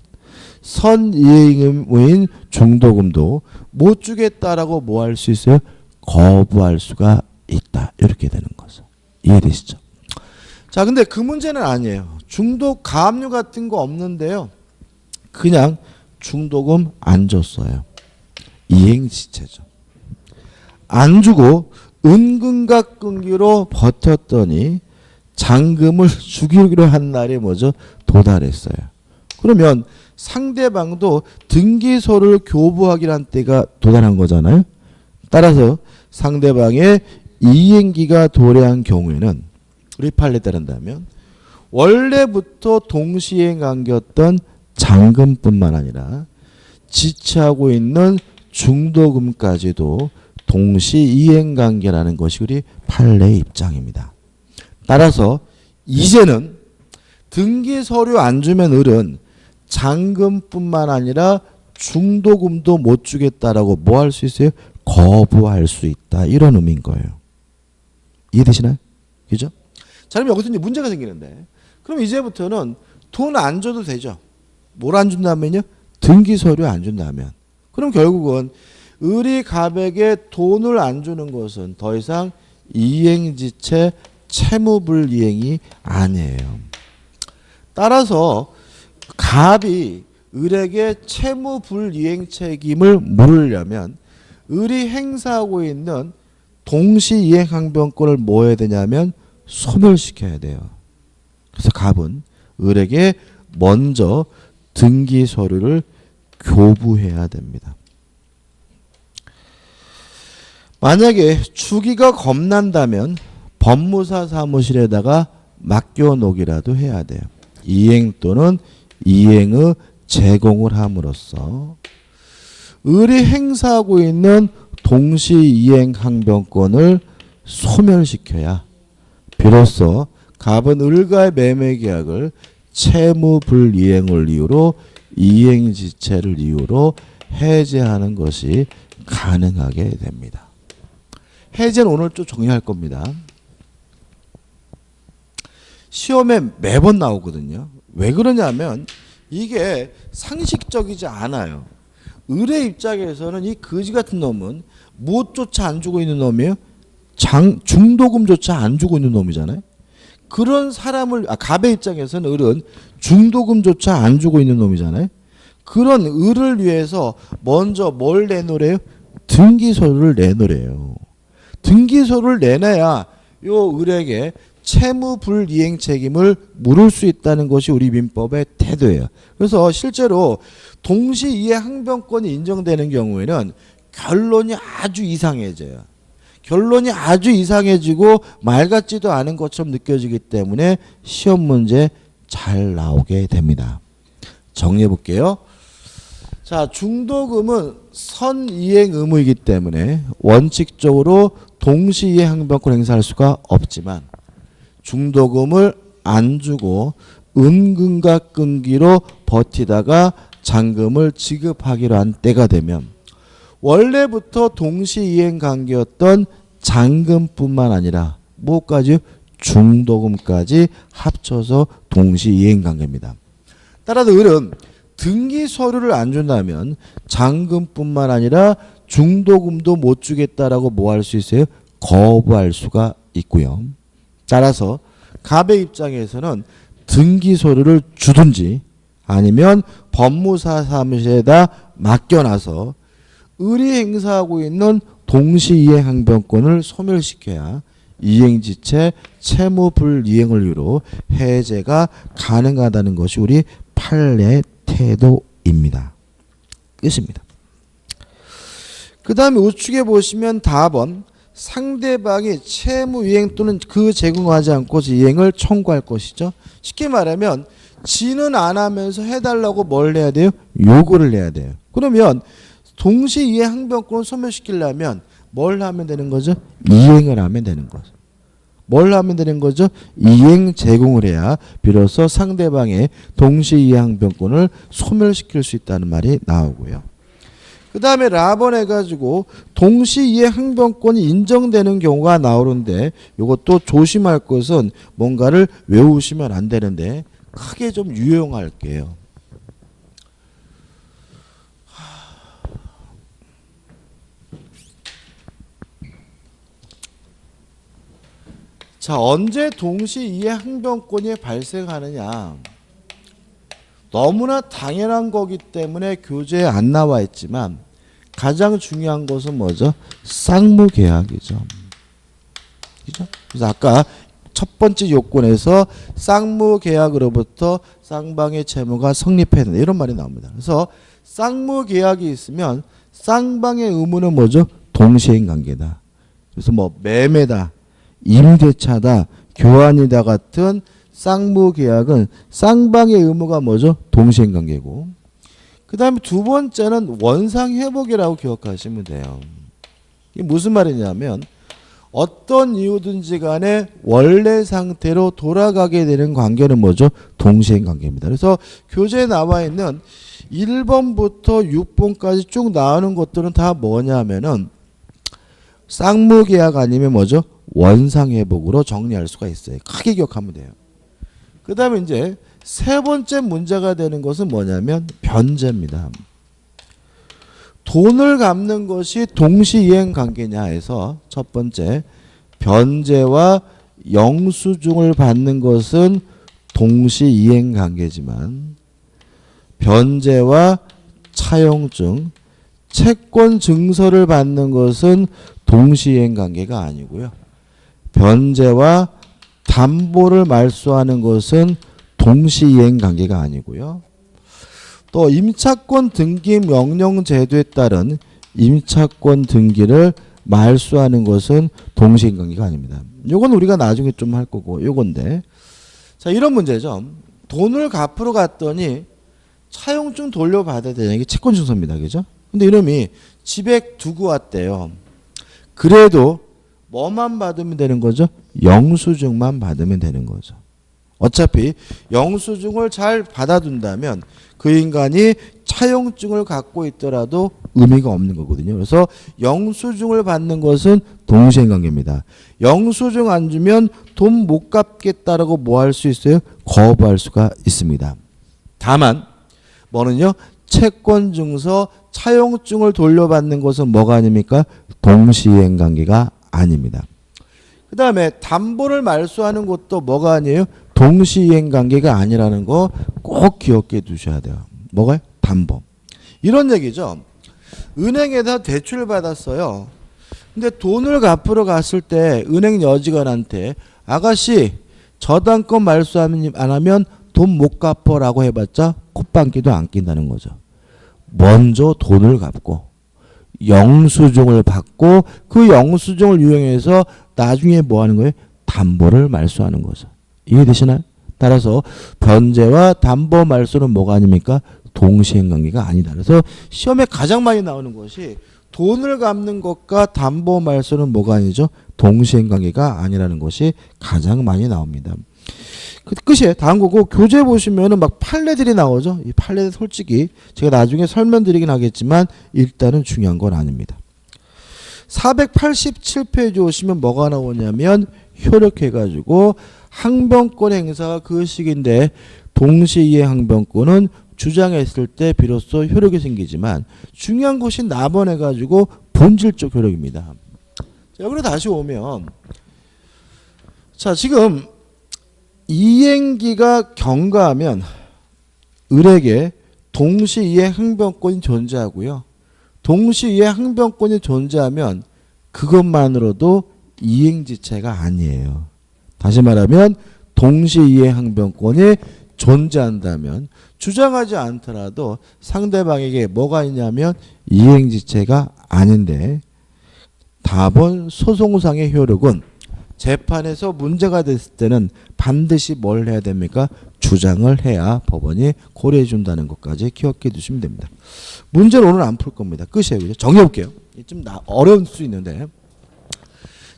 선이행인 중도금도 못 주겠다라고 뭐 할 수 있어요? 거부할 수가 있다. 이렇게 되는 거죠. 이해되시죠? 자, 근데 그 문제는 아니에요. 중도 가압류 같은 거 없는데요. 그냥 중도금 안 줬어요. 이행지체죠. 안 주고 은근각근기로 버텼더니 잔금을 죽이기로 한 날이 뭐죠? 도달했어요. 그러면 상대방도 등기소를 교부하기로 한 때가 도달한 거잖아요. 따라서 상대방의 이행기가 도래한 경우에는 우리 판례에 따른다면 원래부터 동시에 관계였던 잔금뿐만 아니라 지체하고 있는 중도금까지도 동시 이행관계라는 것이 우리 판례의 입장입니다. 따라서 이제는 등기서류 안 주면 을은 잔금뿐만 아니라 중도금도 못 주겠다라고 뭐 할 수 있어요? 거부할 수 있다. 이런 의미인 거예요. 이해되시나요? 그죠? 자, 그럼 여기서 이제 문제가 생기는데, 그럼 이제부터는 돈 안 줘도 되죠. 뭘 안 준다면요? 등기서류 안 준다면. 그럼 결국은 을이 갑에게 돈을 안 주는 것은 더 이상 이행지체 채무불이행이 아니에요. 따라서 갑이 을에게 채무불이행 책임을 물으려면 을이 행사하고 있는 동시이행항변권을 뭐 해야 되냐면 소멸시켜야 돼요. 그래서 갑은 을에게 먼저 등기서류를 교부해야 됩니다. 만약에 주기가 겁난다면 법무사 사무실에다가 맡겨놓기라도 해야 돼요. 이행 또는 이행의 제공을 함으로써 을이 행사하고 있는 동시이행 항변권을 소멸시켜야 비로소 갑은 을과의 매매계약을 채무불이행을 이유로 이행지체를 이유로 해제하는 것이 가능하게 됩니다. 해제는 오늘 좀 정리할 겁니다. 시험에 매번 나오거든요. 왜 그러냐면 이게 상식적이지 않아요. 을의 입장에서는 이 거지 같은 놈은 무엇조차 안 주고 있는 놈이에요? 중도금조차 안 주고 있는 놈이잖아요. 그런 사람을 갑의 입장에서는 을은 중도금조차 안 주고 있는 놈이잖아요. 그런 을을 위해서 먼저 뭘 내놓으래요? 등기소를 내놓으래요. 등기소를 내놔야 요 을에게 채무불이행 책임을 물을 수 있다는 것이 우리 민법의 태도예요. 그래서 실제로 동시이행 항변권이 인정되는 경우에는 결론이 아주 이상해져요. 결론이 아주 이상해지고 말 같지도 않은 것처럼 느껴지기 때문에 시험 문제 잘 나오게 됩니다. 정리해 볼게요. 자, 중도금은 선이행 의무이기 때문에 원칙적으로 동시이행 항변권 행사할 수가 없지만 중도금을 안 주고 은근과 끈기로 버티다가 잔금을 지급하기로 한 때가 되면 원래부터 동시이행 관계였던 잔금뿐만 아니라 뭐까지? 중도금까지 합쳐서 동시이행 관계입니다. 따라서 을은 등기 서류를 안 준다면 잔금뿐만 아니라 중도금도 못 주겠다라고 뭐 할 수 있어요? 거부할 수가 있고요. 따라서 갑의 입장에서는 등기 서류를 주든지 아니면 법무사 사무실에다 맡겨놔서 을이 행사하고 있는 동시이행 항변권을 소멸시켜야 이행지체 채무불이행을 이유로 해제가 가능하다는 것이 우리 판례의 태도입니다. 끝입니다. 그 다음에 우측에 보시면 답은 상대방이 채무이행 또는 그 제공하지 않고 이행을 청구할 것이죠. 쉽게 말하면 지는 안 하면서 해달라고 뭘 해야 돼요? 요구를 해야 돼요. 그러면 동시이행 항변권을 소멸시키려면 뭘 하면 되는 거죠? 이행을 하면 되는 거죠. 뭘 하면 되는 거죠? 이행 제공을 해야 비로소 상대방의 동시이행 항변권을 소멸시킬 수 있다는 말이 나오고요. 그 다음에 라번 해가지고 동시이행 항변권이 인정되는 경우가 나오는데 이것도 조심할 것은 뭔가를 외우시면 안 되는데 크게 좀 유용할게요. 자, 언제 동시이행 항변권이 발생하느냐? 너무나 당연한 거기 때문에 교재에 안 나와 있지만 가장 중요한 것은 뭐죠? 쌍무계약이죠. 그죠? 그래서 아까 첫 번째 요건에서 쌍무계약으로부터 쌍방의 채무가 성립해야 된다. 이런 말이 나옵니다. 그래서 쌍무계약이 있으면 쌍방의 의무는 뭐죠? 동시행관계다. 그래서 뭐 매매다, 임대차다, 교환이다 같은 쌍무계약은 쌍방의 의무가 뭐죠? 동시행관계고. 그 다음에 두 번째는 원상회복이라고 기억하시면 돼요. 이게 무슨 말이냐면 어떤 이유든지 간에 원래 상태로 돌아가게 되는 관계는 뭐죠? 동시행관계입니다. 그래서 교재에 나와 있는 1번부터 6번까지 쭉 나오는 것들은 다 뭐냐면은 쌍무계약 아니면 뭐죠? 원상회복으로 정리할 수가 있어요. 크게 기억하면 돼요. 그 다음에 이제 세 번째 문제가 되는 것은 뭐냐면 변제입니다. 돈을 갚는 것이 동시이행 관계냐 해서 첫 번째 변제와 영수증을 받는 것은 동시이행 관계지만 변제와 차용증, 채권 증서를 받는 것은 동시이행 관계가 아니고요. 변제와 담보를 말소하는 것은 동시이행 관계가 아니고요. 또 임차권 등기 명령 제도에 따른 임차권 등기를 말소하는 것은 동시이행 관계가 아닙니다. 요건 우리가 나중에 좀 할 거고 요건데. 자, 이런 문제죠. 돈을 갚으러 갔더니 차용증 돌려받아야 되냐. 이게 채권 증서입니다. 그죠? 근데 이놈이 집에 두고 왔대요. 그래도 뭐만 받으면 되는 거죠? 영수증만 받으면 되는 거죠. 어차피 영수증을 잘 받아둔다면 그 인간이 차용증을 갖고 있더라도 의미가 없는 거거든요. 그래서 영수증을 받는 것은 동시행관계입니다. 영수증 안 주면 돈 못 갚겠다라고 뭐 할 수 있어요? 거부할 수가 있습니다. 다만 뭐는요? 채권증서, 차용증을 돌려받는 것은 뭐가 아닙니까? 동시행관계가 아닙니다. 그 다음에 담보를 말소하는 것도 뭐가 아니에요? 동시이행 관계가 아니라는 거 꼭 기억해 두셔야 돼요. 뭐가요? 담보. 이런 얘기죠. 은행에다 대출을 받았어요. 근데 돈을 갚으러 갔을 때 은행 여직원한테 아가씨 저당권 말소 안 하면 돈 못 갚어라고 해봤자 콧방귀도 안 낀다는 거죠. 먼저 돈을 갚고 영수증을 받고 그 영수증을 이용해서 나중에 뭐 하는 거예요? 담보를 말소하는 거죠. 이해되시나요? 따라서 변제와 담보 말소는 뭐가 아닙니까? 동시행관계가 아니다. 그래서 시험에 가장 많이 나오는 것이 돈을 갚는 것과 담보 말소는 뭐가 아니죠? 동시행관계가 아니라는 것이 가장 많이 나옵니다. 끝이에요. 다음 거고 교재 보시면은 막 판례들이 나오죠. 이 판례는 솔직히 제가 나중에 설명드리긴 하겠지만 일단은 중요한 건 아닙니다. 487페이지 오시면 뭐가 나오냐면 효력해가지고 항변권 행사가 그 시기인데 동시이행 항변권은 주장했을 때 비로소 효력이 생기지만 중요한 것이 남원해가지고 본질적 효력입니다. 자, 여기로 다시 오면 자 지금 이행기가 경과하면 을에게 동시이행 항변권이 존재하고요. 동시이행 항변권이 존재하면 그것만으로도 이행지체가 아니에요. 다시 말하면 동시이행 항변권이 존재한다면 주장하지 않더라도 상대방에게 뭐가 있냐면 이행지체가 아닌데 답은 소송상의 효력은 재판에서 문제가 됐을 때는 반드시 뭘 해야 됩니까? 주장을 해야 법원이 고려해 준다는 것까지 기억해 두시면 됩니다. 문제를 오늘 안 풀 겁니다. 끝이에요. 그죠? 정리해 볼게요. 좀 어려울 수 있는데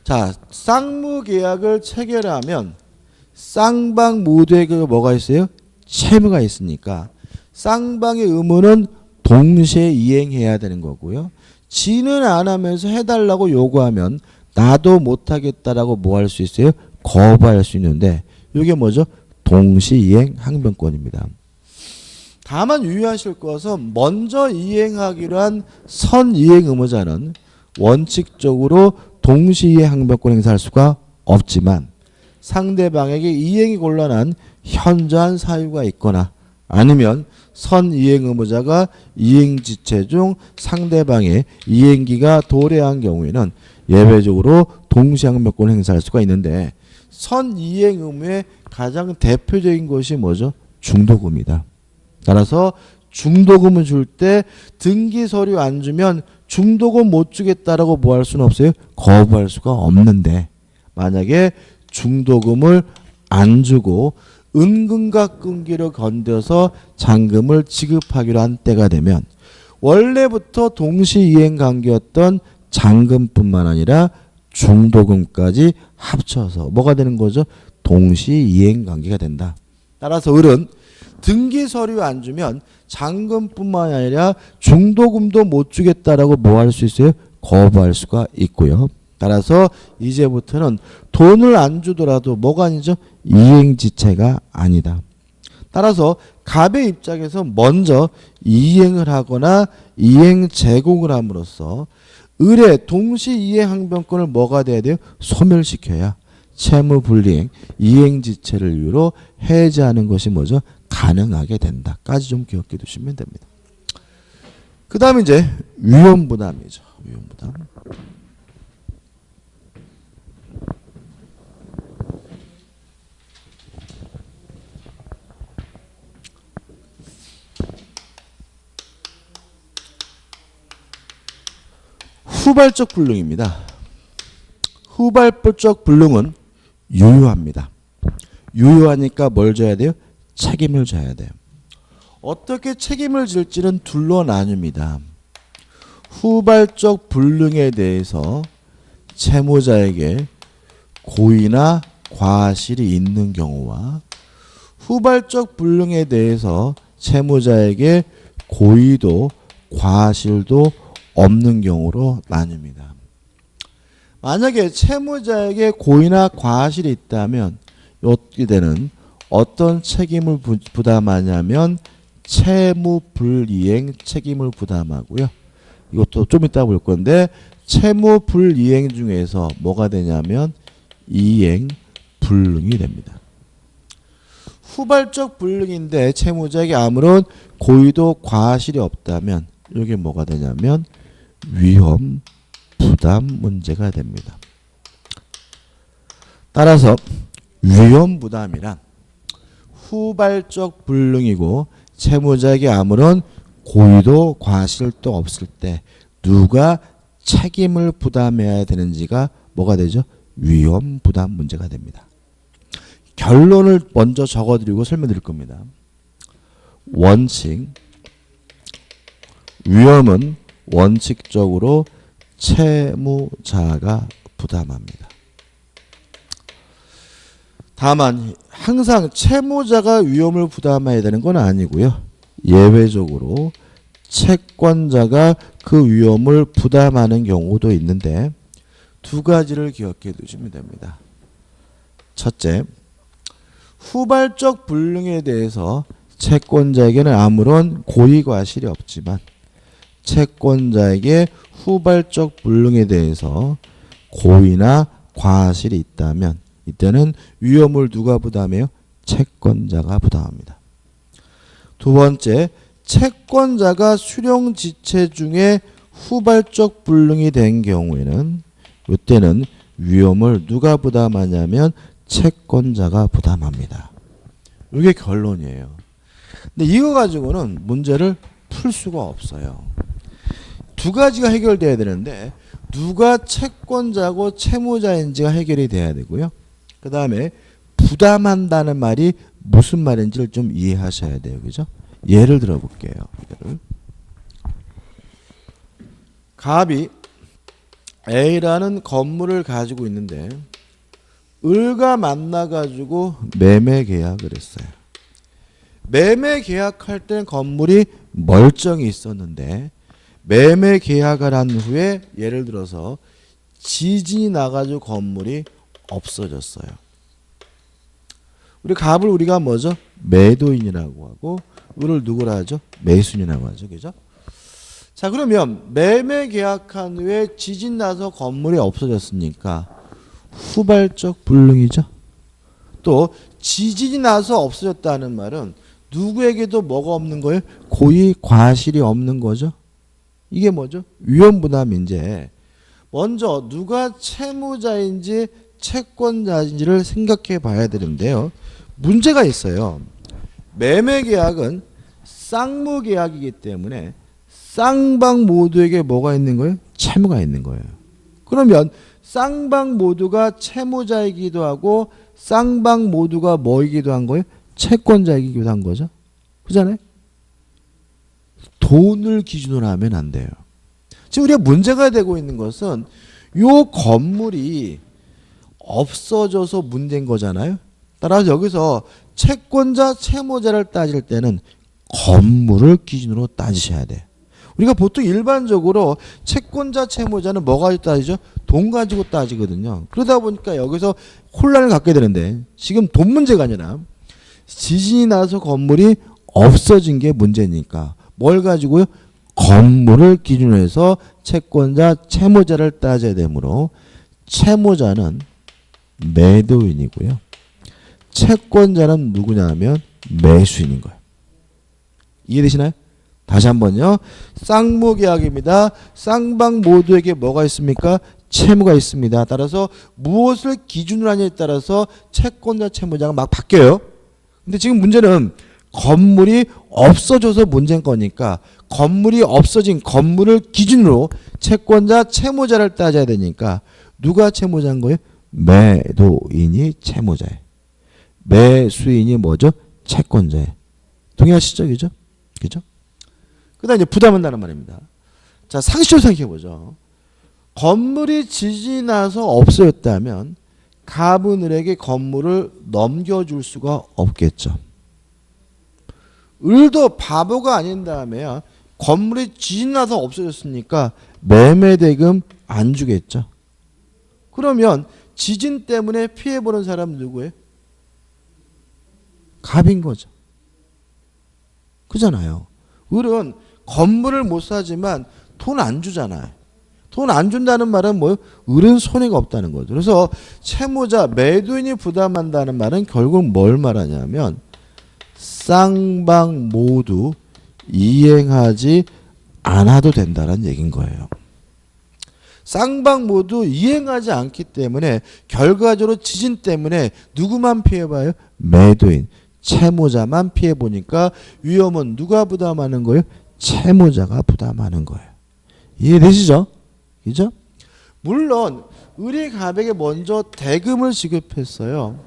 자 쌍무계약을 체결하면 쌍방 모두에 그 뭐가 있어요? 채무가 있으니까 쌍방의 의무는 동시에 이행해야 되는 거고요. 지는 안 하면서 해달라고 요구하면 나도 못하겠다라고 뭐 할 수 있어요? 거부할 수 있는데 이게 뭐죠? 동시이행 항변권입니다. 다만 유의하실 것은 먼저 이행하기로 한 선이행 의무자는 원칙적으로 동시이행 항변권 행사할 수가 없지만 상대방에게 이행이 곤란한 현저한 사유가 있거나 아니면 선이행 의무자가 이행지체 중 상대방의 이행기가 도래한 경우에는 예외적으로 동시항변권을 행사할 수가 있는데 선이행 의무의 가장 대표적인 것이 뭐죠? 중도금이다. 따라서 중도금을 줄 때 등기 서류 안 주면 중도금 못 주겠다라고 뭐 할 수는 없어요? 거부할 수가 없는데 만약에 중도금을 안 주고 은금과 끈기를 건져서 잔금을 지급하기로 한 때가 되면 원래부터 동시이행 관계였던 잔금뿐만 아니라 중도금까지 합쳐서 뭐가 되는 거죠? 동시이행 관계가 된다. 따라서 을은 등기 서류 안 주면 잔금뿐만 아니라 중도금도 못 주겠다라고 뭐 할 수 있어요? 거부할 수가 있고요. 따라서 이제부터는 돈을 안 주더라도 뭐가 아니죠? 이행지체가 아니다. 따라서 갑의 입장에서 먼저 이행을 하거나 이행 제공을 함으로써 을의 동시이행항변권을 뭐가 돼야 돼요? 소멸시켜야 채무불이행, 이행지체를 이유로 해제하는 것이 뭐죠? 가능하게 된다까지 좀 기억해 두시면 됩니다. 그 다음에 이제 위험부담이죠. 위험부담. 후발적 불능입니다. 후발적 불능은 유효합니다. 유효하니까 뭘 져야 돼요? 책임을 져야 돼요. 어떻게 책임을 질지는 둘로 나뉩니다. 후발적 불능에 대해서 채무자에게 고의나 과실이 있는 경우와 후발적 불능에 대해서 채무자에게 고의도 과실도 없는 경우로 나뉩니다. 만약에 채무자에게 고의나 과실이 있다면 이때는 어떤 책임을 부담하냐면 채무불이행 책임을 부담하고요. 이것도 좀 이따 볼 건데 채무불이행 중에서 뭐가 되냐면 이행불능이 됩니다. 후발적 불능인데 채무자에게 아무런 고의도 과실이 없다면 이게 뭐가 되냐면 위험 부담 문제가 됩니다. 따라서 위험 부담이란 후발적 불능이고 채무자에게 아무런 고의도 과실도 없을 때 누가 책임을 부담해야 되는지가 뭐가 되죠? 위험 부담 문제가 됩니다. 결론을 먼저 적어드리고 설명드릴 겁니다. 원칙 위험은 원칙적으로 채무자가 부담합니다. 다만 항상 채무자가 위험을 부담해야 되는 건 아니고요. 예외적으로 채권자가 그 위험을 부담하는 경우도 있는데 두 가지를 기억해 두시면 됩니다. 첫째, 후발적 불능에 대해서 채권자에게는 아무런 고의 과실이 없지만 채권자에게 후발적 불능에 대해서 고의나 과실이 있다면 이때는 위험을 누가 부담해요? 채권자가 부담합니다. 두 번째, 채권자가 수령지체 중에 후발적 불능이 된 경우에는 이때는 위험을 누가 부담하냐면 채권자가 부담합니다. 이게 결론이에요. 근데 이거 가지고는 문제를 풀 수가 없어요. 두 가지가 해결돼야 되는데 누가 채권자고 채무자인지가 해결이 돼야 되고요. 그 다음에 부담한다는 말이 무슨 말인지를 좀 이해하셔야 돼요. 그죠? 예를 들어 볼게요. 갑이 A라는 건물을 가지고 있는데 을과 만나가지고 매매 계약을 했어요. 매매 계약할 땐 건물이 멀쩡히 있었는데 매매 계약을 한 후에 예를 들어서 지진이 나가지고 건물이 없어졌어요. 우리 갑을 우리가 뭐죠? 매도인이라고 하고 을을 누구라 하죠? 매수인이라고 하죠. 그죠? 자, 그러면 매매 계약한 후에 지진 나서 건물이 없어졌으니까 후발적 불능이죠. 또 지진이 나서 없어졌다는 말은 누구에게도 뭐가 없는 거예요? 고의 과실이 없는 거죠. 이게 뭐죠? 위험부담인지 먼저 누가 채무자인지 채권자인지를 생각해 봐야 되는데요. 문제가 있어요. 매매계약은 쌍무계약이기 때문에 쌍방 모두에게 뭐가 있는 거예요? 채무가 있는 거예요. 그러면 쌍방 모두가 채무자이기도 하고 쌍방 모두가 뭐이기도 한 거예요? 채권자이기도 한 거죠. 그잖아요? 돈을 기준으로 하면 안 돼요. 지금 우리가 문제가 되고 있는 것은 요 건물이 없어져서 문제인 거잖아요. 따라서 여기서 채권자, 채무자를 따질 때는 건물을 기준으로 따지셔야 돼요. 우리가 보통 일반적으로 채권자, 채무자는 뭐 가지고 따지죠? 돈 가지고 따지거든요. 그러다 보니까 여기서 혼란을 갖게 되는데 지금 돈 문제가 아니라 지진이 나서 건물이 없어진 게 문제니까 뭘 가지고요? 건물을 기준으로 해서 채권자, 채무자를 따져야 되므로 채무자는 매도인이고요. 채권자는 누구냐면 매수인인 거예요. 이해되시나요? 다시 한번요. 쌍무계약입니다. 쌍방 모두에게 뭐가 있습니까? 채무가 있습니다. 따라서 무엇을 기준으로 하냐에 따라서 채권자, 채무자가 막 바뀌어요. 근데 지금 문제는 건물이 없어져서 문제인 거니까 건물이 없어진 건물을 기준으로 채권자, 채무자를 따져야 되니까 누가 채무자인 거예요? 매도인이 채무자예요. 매수인이 뭐죠? 채권자예요. 동의하시죠? 그죠? 그죠? 그 다음에 이제 부담한다는 말입니다. 자, 상식적으로 생각해보죠. 건물이 지진이 나서 없어졌다면 가분을에게 건물을 넘겨줄 수가 없겠죠. 을도 바보가 아닌 다음에 건물이 지진 나서 없어졌으니까 매매대금 안 주겠죠. 그러면 지진 때문에 피해보는 사람은 누구예요? 갑인 거죠. 그잖아요. 을은 건물을 못 사지만 돈 안 주잖아요. 돈 안 준다는 말은 뭐예요? 을은 손해가 없다는 거죠. 그래서 채무자, 매도인이 부담한다는 말은 결국 뭘 말하냐면 쌍방 모두 이행하지 않아도 된다는 얘기인 거예요. 쌍방 모두 이행하지 않기 때문에 결과적으로 지진 때문에 누구만 피해봐요? 매도인, 채무자만 피해보니까 위험은 누가 부담하는 거예요? 채무자가 부담하는 거예요. 이해되시죠? 그죠? 물론 을이 갑에게 먼저 대금을 지급했어요.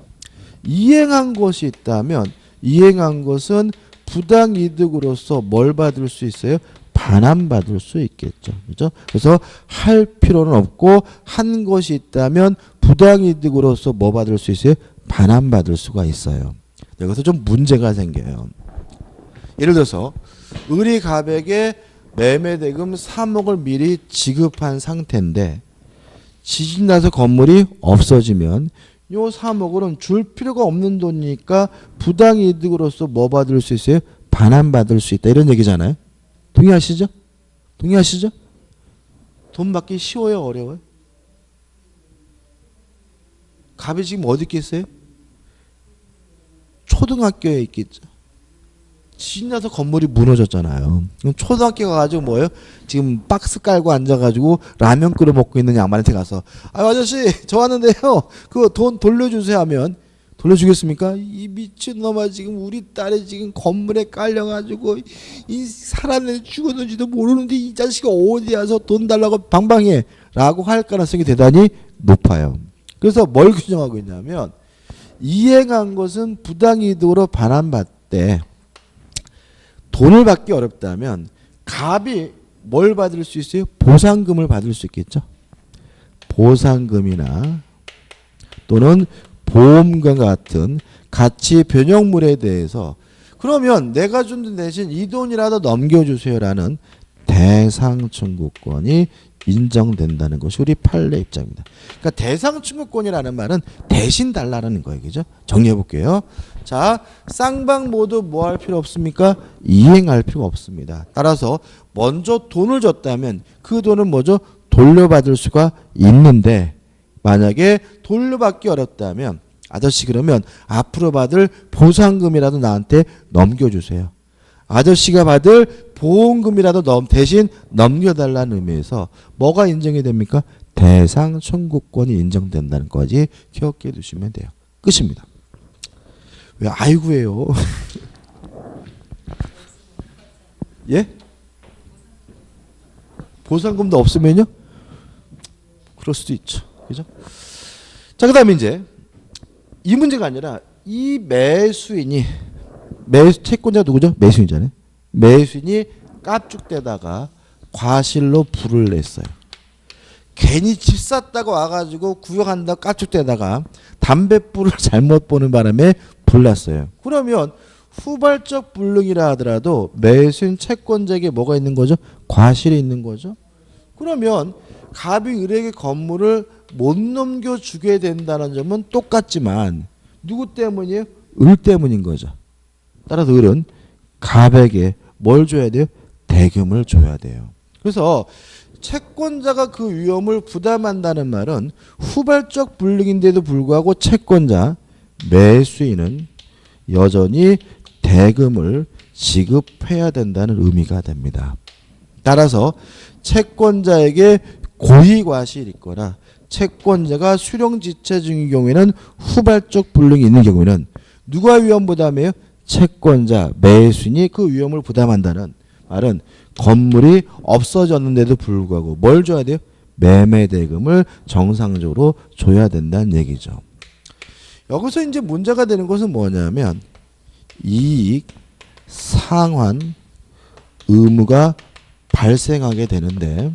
이행한 것이 있다면 이행한 것은 부당이득으로서 뭘 받을 수 있어요? 반환받을 수 있겠죠. 그죠? 그래서 할 필요는 없고 한 것이 있다면 부당이득으로서 뭐 받을 수 있어요? 반환받을 수가 있어요. 여기서 좀 문제가 생겨요. 예를 들어서 을이 갑에게 매매대금 3억을 미리 지급한 상태인데 지진 나서 건물이 없어지면 요 3억은 줄 필요가 없는 돈이니까 부당이득으로서 뭐 받을 수 있어요? 반환받을 수 있다. 이런 얘기잖아요. 동의하시죠? 동의하시죠? 돈 받기 쉬워요? 어려워요? 갑이 지금 어디 있겠어요? 초등학교에 있겠죠. 지진 나서 건물이 무너졌잖아요. 초등학교 가가지고 뭐예요? 지금 박스 깔고 앉아가지고 라면 끓여 먹고 있는 양반한테 가서 아저씨 저 왔는데요. 그거 돈 돌려주세요 하면 돌려주겠습니까? 이 미친놈아 지금 우리 딸이 지금 건물에 깔려가지고 이 사람이 죽었는지도 모르는데 이 자식이 어디 와서 돈 달라고 방방해 라고 할 가능성이 대단히 높아요. 그래서 뭘 규정하고 있냐면 이행한 것은 부당이득으로 반환받되 돈을 받기 어렵다면 갑이 뭘 받을 수 있어요? 보상금을 받을 수 있겠죠. 보상금이나 또는 보험과 같은 가치 변형물에 대해서 그러면 내가 준 돈 대신 이 돈이라도 넘겨주세요라는 대상 청구권이 인정된다는 것이 우리 판례 입장입니다. 그러니까 대상 청구권이라는 말은 대신 달라는 거예요. 그죠? 정리해 볼게요. 자, 쌍방 모두 뭐 할 필요 없습니까? 이행할 필요가 없습니다. 따라서 먼저 돈을 줬다면 그 돈은 뭐죠? 돌려받을 수가 있는데 만약에 돌려받기 어렵다면 아저씨 그러면 앞으로 받을 보상금이라도 나한테 넘겨주세요. 아저씨가 받을 보험금이라도 대신 넘겨달라는 의미에서 뭐가 인정이 됩니까? 대상 청구권이 인정된다는 거지 기억해 두시면 돼요. 끝입니다. 왜 아이고예요? 예? 보상금도 없으면요? 그럴 수도 있죠. 그죠? 자, 그 다음에 이제 이 문제가 아니라 이 매수인이 채권자 누구죠? 매수인이잖아요. 매수인이 깝죽대다가 과실로 불을 냈어요. 괜히 집 샀다고 와가지고 구역한다고 깝죽대다가 담뱃불을 잘못 보는 바람에 불났어요. 그러면 후발적 불능이라 하더라도 매수인 채권자에게 뭐가 있는 거죠? 과실이 있는 거죠. 그러면 갑이 을에게 건물을 못 넘겨주게 된다는 점은 똑같지만 누구 때문이에요? 을 때문인 거죠. 따라서 을은 갑에게 뭘 줘야 돼요? 대금을 줘야 돼요. 그래서 채권자가 그 위험을 부담한다는 말은 후발적 불능인데도 불구하고 채권자, 매수인은 여전히 대금을 지급해야 된다는 의미가 됩니다. 따라서 채권자에게 고의과실이 있거나 채권자가 수령지체 중인 경우에는 후발적 불능이 있는 경우에는 누가 위험 부담해요? 채권자, 매수인이 그 위험을 부담한다는 말은 건물이 없어졌는데도 불구하고 뭘 줘야 돼요? 매매대금을 정상적으로 줘야 된다는 얘기죠. 여기서 이제 문제가 되는 것은 뭐냐면 이익, 상환, 의무가 발생하게 되는데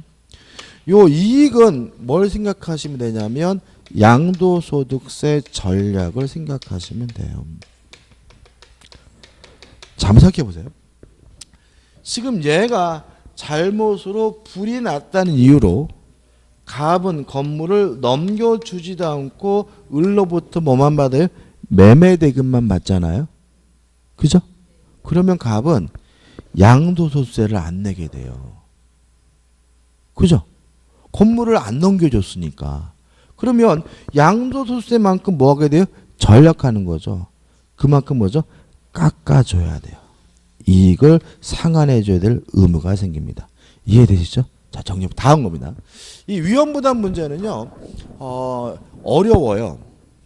요 이익은 뭘 생각하시면 되냐면 양도소득세 전략을 생각하시면 돼요. 잠 생각해 보세요. 지금 얘가 잘못으로 불이 났다는 이유로 갑은 건물을 넘겨주지도 않고 을로부터 뭐만 받아요? 매매대금만 받잖아요. 그죠? 그러면 갑은 양도소득세를 안 내게 돼요. 그죠? 건물을 안 넘겨줬으니까. 그러면 양도소득세만큼 뭐 하게 돼요? 전략하는 거죠. 그만큼 뭐죠? 깎아줘야 돼요. 이익을 상환해줘야 될 의무가 생깁니다. 이해되시죠? 자, 정리 다음 겁니다. 이 위험부담 문제는요, 어려워요.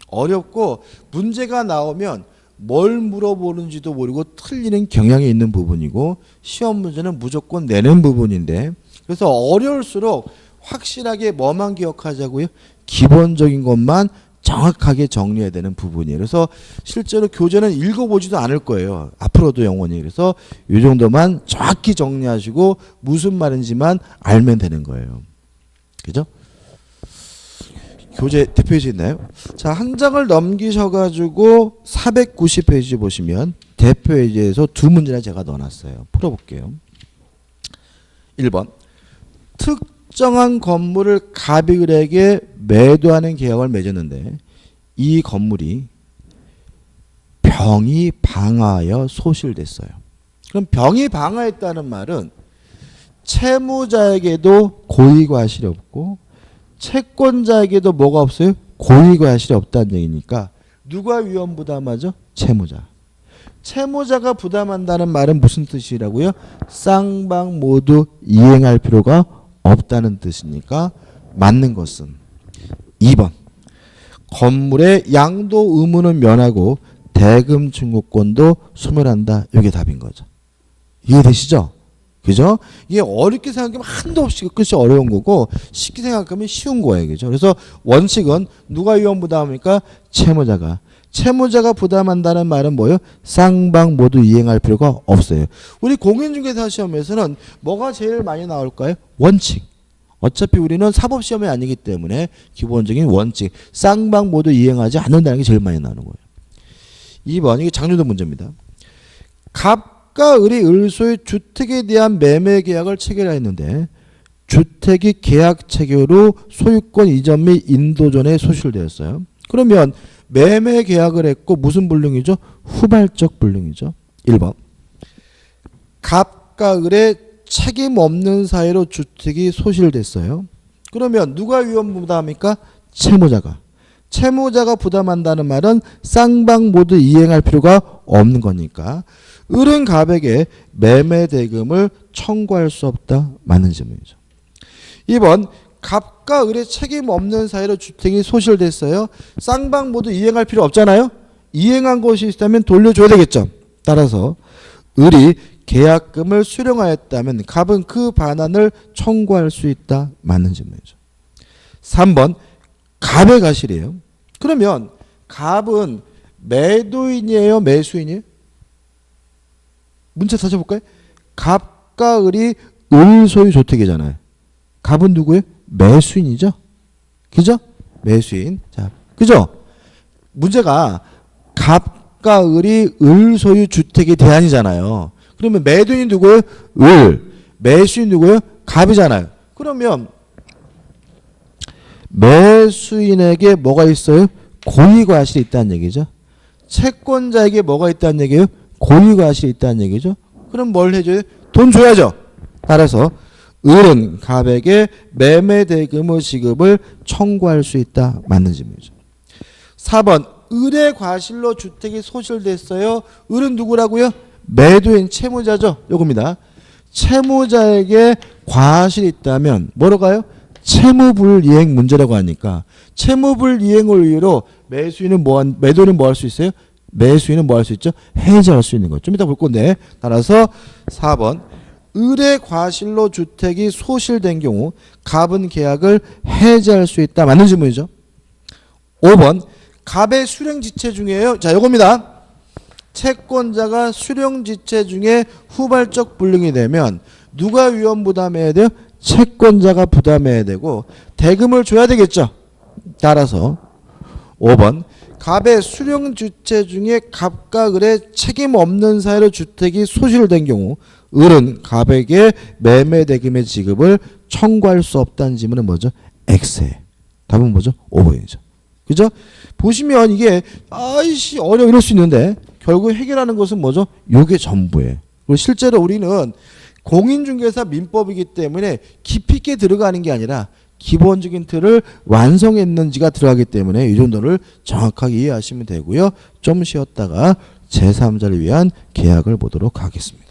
어렵고 문제가 나오면 뭘 물어보는지도 모르고 틀리는 경향이 있는 부분이고 시험 문제는 무조건 내는 부분인데 그래서 어려울수록 확실하게 뭐만 기억하자고요? 기본적인 것만 정확하게 정리해야 되는 부분이에요. 그래서 실제로 교재는 읽어보지도 않을 거예요. 앞으로도 영원히. 그래서 이 정도만 정확히 정리하시고 무슨 말인지만 알면 되는 거예요. 그죠? 교재 대표지 있나요? 자, 한 장을 넘기셔가지고 490페이지 보시면 대표에서 두 문제나 제가 넣어놨어요. 풀어볼게요. 1번. 특정한 건물을 갑이 을에게 매도하는 계약을 맺었는데 이 건물이 병이 방하여 소실됐어요. 그럼 병이 방하했다는 말은 채무자에게도 고의과실이 없고 채권자에게도 뭐가 없어요? 고의과실이 없다는 얘기니까 누가 위험 부담하죠? 채무자. 채무자가 부담한다는 말은 무슨 뜻이라고요? 쌍방 모두 이행할 필요가 없다는 뜻이니까 맞는 것은 2번. 건물의 양도 의무는 면하고 대금 증후권도 소멸한다. 이게 답인 거죠. 이해되시죠? 그죠? 이게 어렵게 생각하면 한도 없이 끝이 어려운 거고 쉽게 생각하면 쉬운 거예요. 그죠? 그래서 원칙은 누가 위험 부담합니까? 채무자가. 채무자가 부담한다는 말은 뭐예요? 쌍방 모두 이행할 필요가 없어요. 우리 공인중개사 시험에서는 뭐가 제일 많이 나올까요? 원칙. 어차피 우리는 사법시험이 아니기 때문에 기본적인 원칙. 쌍방 모두 이행하지 않는다는 게 제일 많이 나오는 거예요. 2번. 이게 장려도 문제입니다. 갑과 을이 을소의 주택에 대한 매매 계약을 체결했는데 주택이 계약 체결 후 소유권 이전 및 인도 전에 소실되었어요. 그러면 매매 계약을 했고 무슨 불능이죠? 후발적 불능이죠. 1번. 갑과 을의 책임 없는 사유로 주택이 소실됐어요. 그러면 누가 위험 부담합니까? 채무자가. 채무자가 부담한다는 말은 쌍방 모두 이행할 필요가 없는 거니까 을은 갑에게 매매 대금을 청구할 수 없다. 맞는 질문이죠. 2번 갑과 을의 책임 없는 사이로 주택이 소실됐어요. 쌍방 모두 이행할 필요 없잖아요. 이행한 것이 있다면 돌려줘야 되겠죠. 따라서 을이 계약금을 수령하였다면 갑은 그 반환을 청구할 수 있다. 맞는 질문이죠. 3번 갑의 과실이에요. 그러면 갑은 매도인이에요? 매수인이에요? 문제 다시 볼까요? 갑과 을이 을 소유 주택이잖아요. 갑은 누구예요? 매수인이죠. 그죠? 매수인. 자, 그죠? 문제가 갑과 을이 을 소유 주택의 대안이잖아요. 그러면 매도인이 누구예요? 을. 매수인 누구예요? 갑이잖아요. 그러면 매수인에게 뭐가 있어요? 고의과실이 있다는 얘기죠. 채권자에게 뭐가 있다는 얘기예요? 고의과실이 있다는 얘기죠. 그럼 뭘 해줘요? 돈 줘야죠. 따라서 을은 갑에게 매매 대금의 지급을 청구할 수 있다. 맞는 질문이죠. 4번 을의 과실로 주택이 소실됐어요. 을은 누구라고요? 매도인 채무자죠. 요겁니다. 채무자에게 과실이 있다면 뭐로 가요? 채무불이행 문제라고 하니까 채무불이행을 이유로 매도인은 뭐 할 수 있어요? 매수인은 뭐 할 수 있죠? 해지할 수 있는 거. 좀 이따 볼 건데. 따라서 4번 을의 과실로 주택이 소실된 경우 갑은 계약을 해지할 수 있다. 맞는 질문이죠. 5번 갑의 수령지체 중에요. 자, 요겁니다. 채권자가 수령지체 중에 후발적 불능이 되면 누가 위험 부담해야 돼요? 채권자가 부담해야 되고 대금을 줘야 되겠죠. 따라서 5번 갑의 수령주체 중에 갑과 을의 책임 없는 사이로 주택이 소실된 경우 을은 갑에게 매매 대금의 지급을 청구할 수 없다는 질문은 뭐죠? X에. 답은 뭐죠? 5번이죠. 그죠? 보시면 이게 아이씨 어려워 이럴 수 있는데 결국 해결하는 것은 뭐죠? 요게 전부예요. 그리고 실제로 우리는 공인중개사 민법이기 때문에 깊이 있게 들어가는 게 아니라 기본적인 틀을 완성했는지가 들어가기 때문에 이 정도를 정확하게 이해하시면 되고요. 좀 쉬었다가 제3자를 위한 계약을 보도록 하겠습니다.